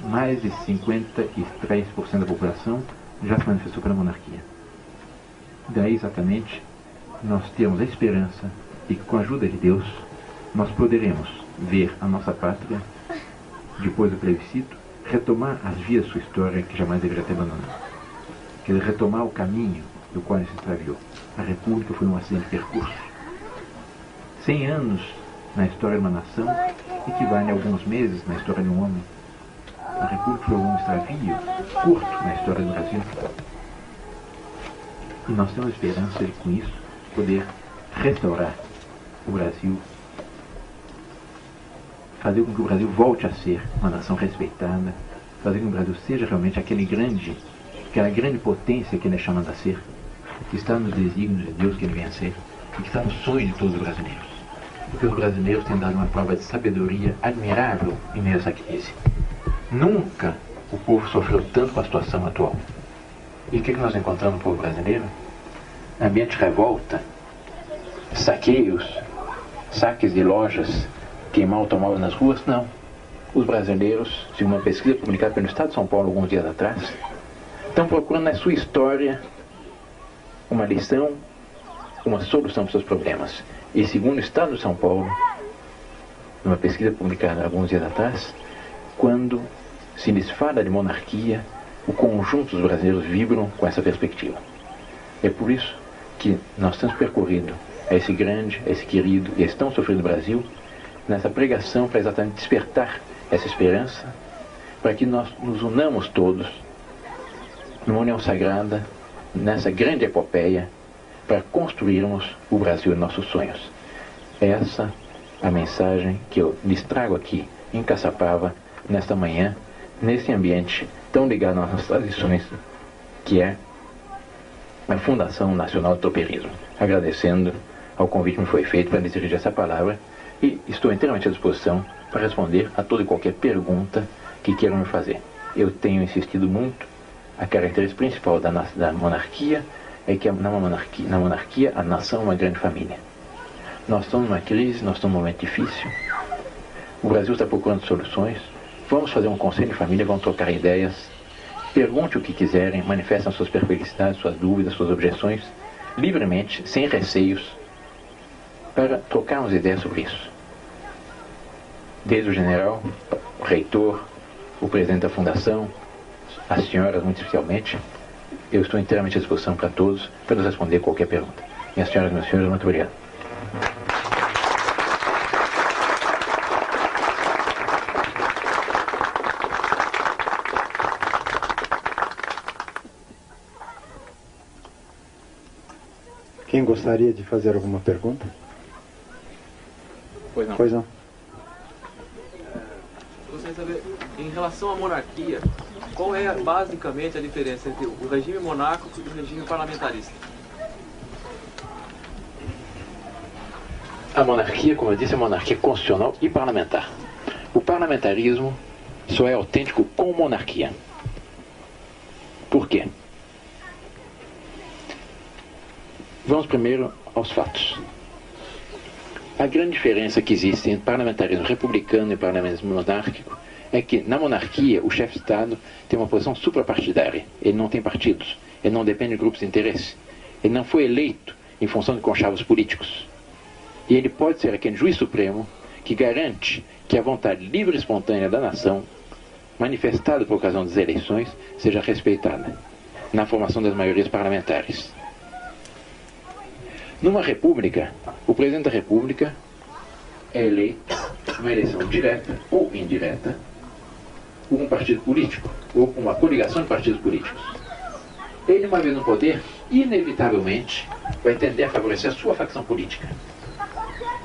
Speaker 4: Mais de 53% da população já se manifestou pela monarquia. Daí, exatamente, nós temos a esperança de que, com a ajuda de Deus, nós poderemos ver a nossa pátria, depois do plebiscito, retomar as vias de sua história que jamais deveria ter abandonado. Quer dizer, retomar o caminho do qual ele se extraviou. A República foi um acidente de percurso. 100 anos na história de uma nação equivale a alguns meses na história de um homem. A República foi um extravio curto na história do Brasil. E nós temos esperança de, com isso, poder restaurar o Brasil, fazer com que o Brasil volte a ser uma nação respeitada, fazer com que o Brasil seja realmente aquela grande potência que ele é chamado a ser, que está nos desígnios de Deus que ele venha a ser, e que está no sonho de todos os brasileiros. Porque os brasileiros têm dado uma prova de sabedoria admirável em meio a essa crise. Nunca o povo sofreu tanto com a situação atual. E o que nós encontramos no povo brasileiro? Ambiente de revolta, saqueios, saques de lojas, queimar automóveis nas ruas? Não. Os brasileiros, segundo uma pesquisa publicada pelo Estado de São Paulo alguns dias atrás, estão procurando na sua história uma lição, uma solução para os seus problemas. E segundo o Estado de São Paulo, numa pesquisa publicada alguns dias atrás, quando se lhes fala de monarquia, o conjunto dos brasileiros vibram com essa perspectiva. É por isso que nós temos percorrido esse grande, esse querido e esse tão sofrido Brasil, nessa pregação para exatamente despertar essa esperança, para que nós nos unamos todos numa união sagrada, nessa grande epopeia, para construirmos o Brasil e nossos sonhos. Essa é a mensagem que eu lhes trago aqui em Caçapava, nesta manhã, nesse ambiente
Speaker 1: tão ligado às nossas tradições, que é a Fundação Nacional do Tropeirismo. Agradecendo ao convite que me foi feito para dirigir essa palavra, e estou inteiramente à disposição para responder a toda e qualquer pergunta que queiram me fazer. Eu tenho insistido muito, a característica principal da monarquia é que na monarquia a nação é uma grande família. Nós estamos numa crise, nós estamos num momento difícil, o Brasil está procurando soluções, vamos fazer um conselho de família, vamos trocar ideias, pergunte o que quiserem, manifestem suas perplexidades, suas dúvidas, suas objeções, livremente, sem receios, para trocarmos ideias sobre isso. Desde o general, o reitor, o presidente da fundação, as senhoras muito especialmente, eu estou inteiramente à disposição para todos, para nos responder qualquer pergunta. Minhas senhoras e meus senhores, muito obrigado.
Speaker 2: Quem gostaria de fazer alguma pergunta?
Speaker 1: Pois não.
Speaker 2: Pois não.
Speaker 5: Eu gostaria de saber, em relação à monarquia, qual é basicamente a diferença entre o regime monárquico e o regime parlamentarista?
Speaker 1: A monarquia, como eu disse, é uma monarquia constitucional e parlamentar. O parlamentarismo só é autêntico com monarquia. Por quê? Vamos primeiro aos fatos. A grande diferença que existe entre parlamentarismo republicano e parlamentarismo monárquico é que, na monarquia, o chefe de Estado tem uma posição suprapartidária. Ele não tem partidos, ele não depende de grupos de interesse. Ele não foi eleito em função de conchavos políticos. E ele pode ser aquele juiz supremo que garante que a vontade livre e espontânea da nação, manifestada por ocasião das eleições, seja respeitada na formação das maiorias parlamentares. Numa república, o presidente da república é eleito numa eleição direta ou indireta por um partido político ou por uma coligação de partidos políticos. Ele, uma vez no poder, inevitavelmente vai tender a favorecer a sua facção política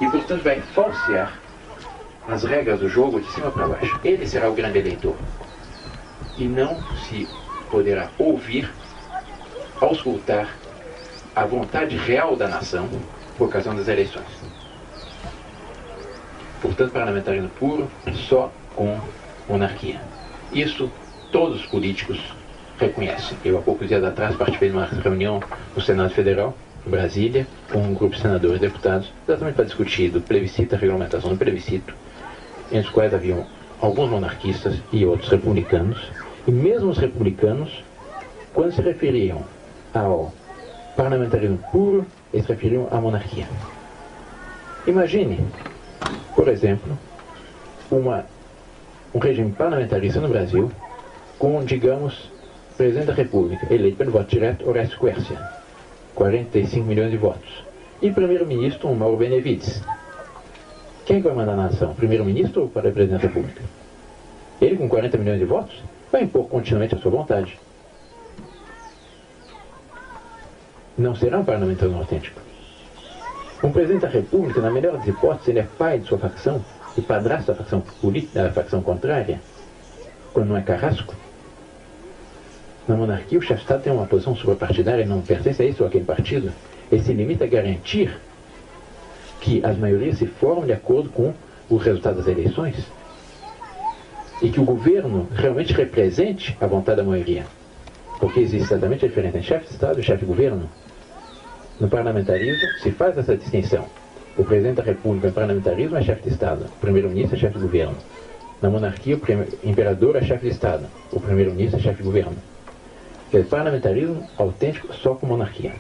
Speaker 1: e, portanto, vai falsear as regras do jogo de cima para baixo. Ele será o grande eleitor e não se poderá ouvir, auscultar a vontade real da nação por ocasião das eleições. Portanto, parlamentarismo puro só com monarquia. Isso todos os políticos reconhecem. Eu, há poucos dias atrás, participei de uma reunião no Senado Federal, em Brasília, com um grupo de senadores e deputados, exatamente para discutir do plebiscito, a regulamentação do plebiscito, entre os quais haviam alguns monarquistas e outros republicanos, e mesmo os republicanos, quando se referiam ao parlamentarismo puro, eles se referiam à monarquia. Imagine, por exemplo, um regime parlamentarista no Brasil com, digamos, presidente da República, eleito pelo voto direto, Horácio Quércia, 45 milhões de votos, e primeiro-ministro, Mauro Benevides. Quem vai mandar na nação? Primeiro-ministro ou para o presidente da República? Ele, com 40 milhões de votos, vai impor continuamente a sua vontade. Não será um parlamentarismo autêntico. Um presidente da República, na melhor das hipóteses, ele é pai de sua facção e padrasto da facção política, da facção contrária, quando não é carrasco. Na monarquia, o chefe de Estado tem uma posição suprapartidária e não pertence a esse ou aquele partido. Ele se limita a garantir que as maiorias se formam de acordo com o resultado das eleições e que o governo realmente represente a vontade da maioria. Porque existe exatamente a diferença entre chefe de Estado e chefe de governo. No parlamentarismo se faz essa distinção. O presidente da República, no parlamentarismo, é chefe de Estado. O primeiro-ministro é chefe de governo. Na monarquia, o imperador é chefe de Estado. O primeiro-ministro é chefe de governo. O parlamentarismo autêntico só com monarquia.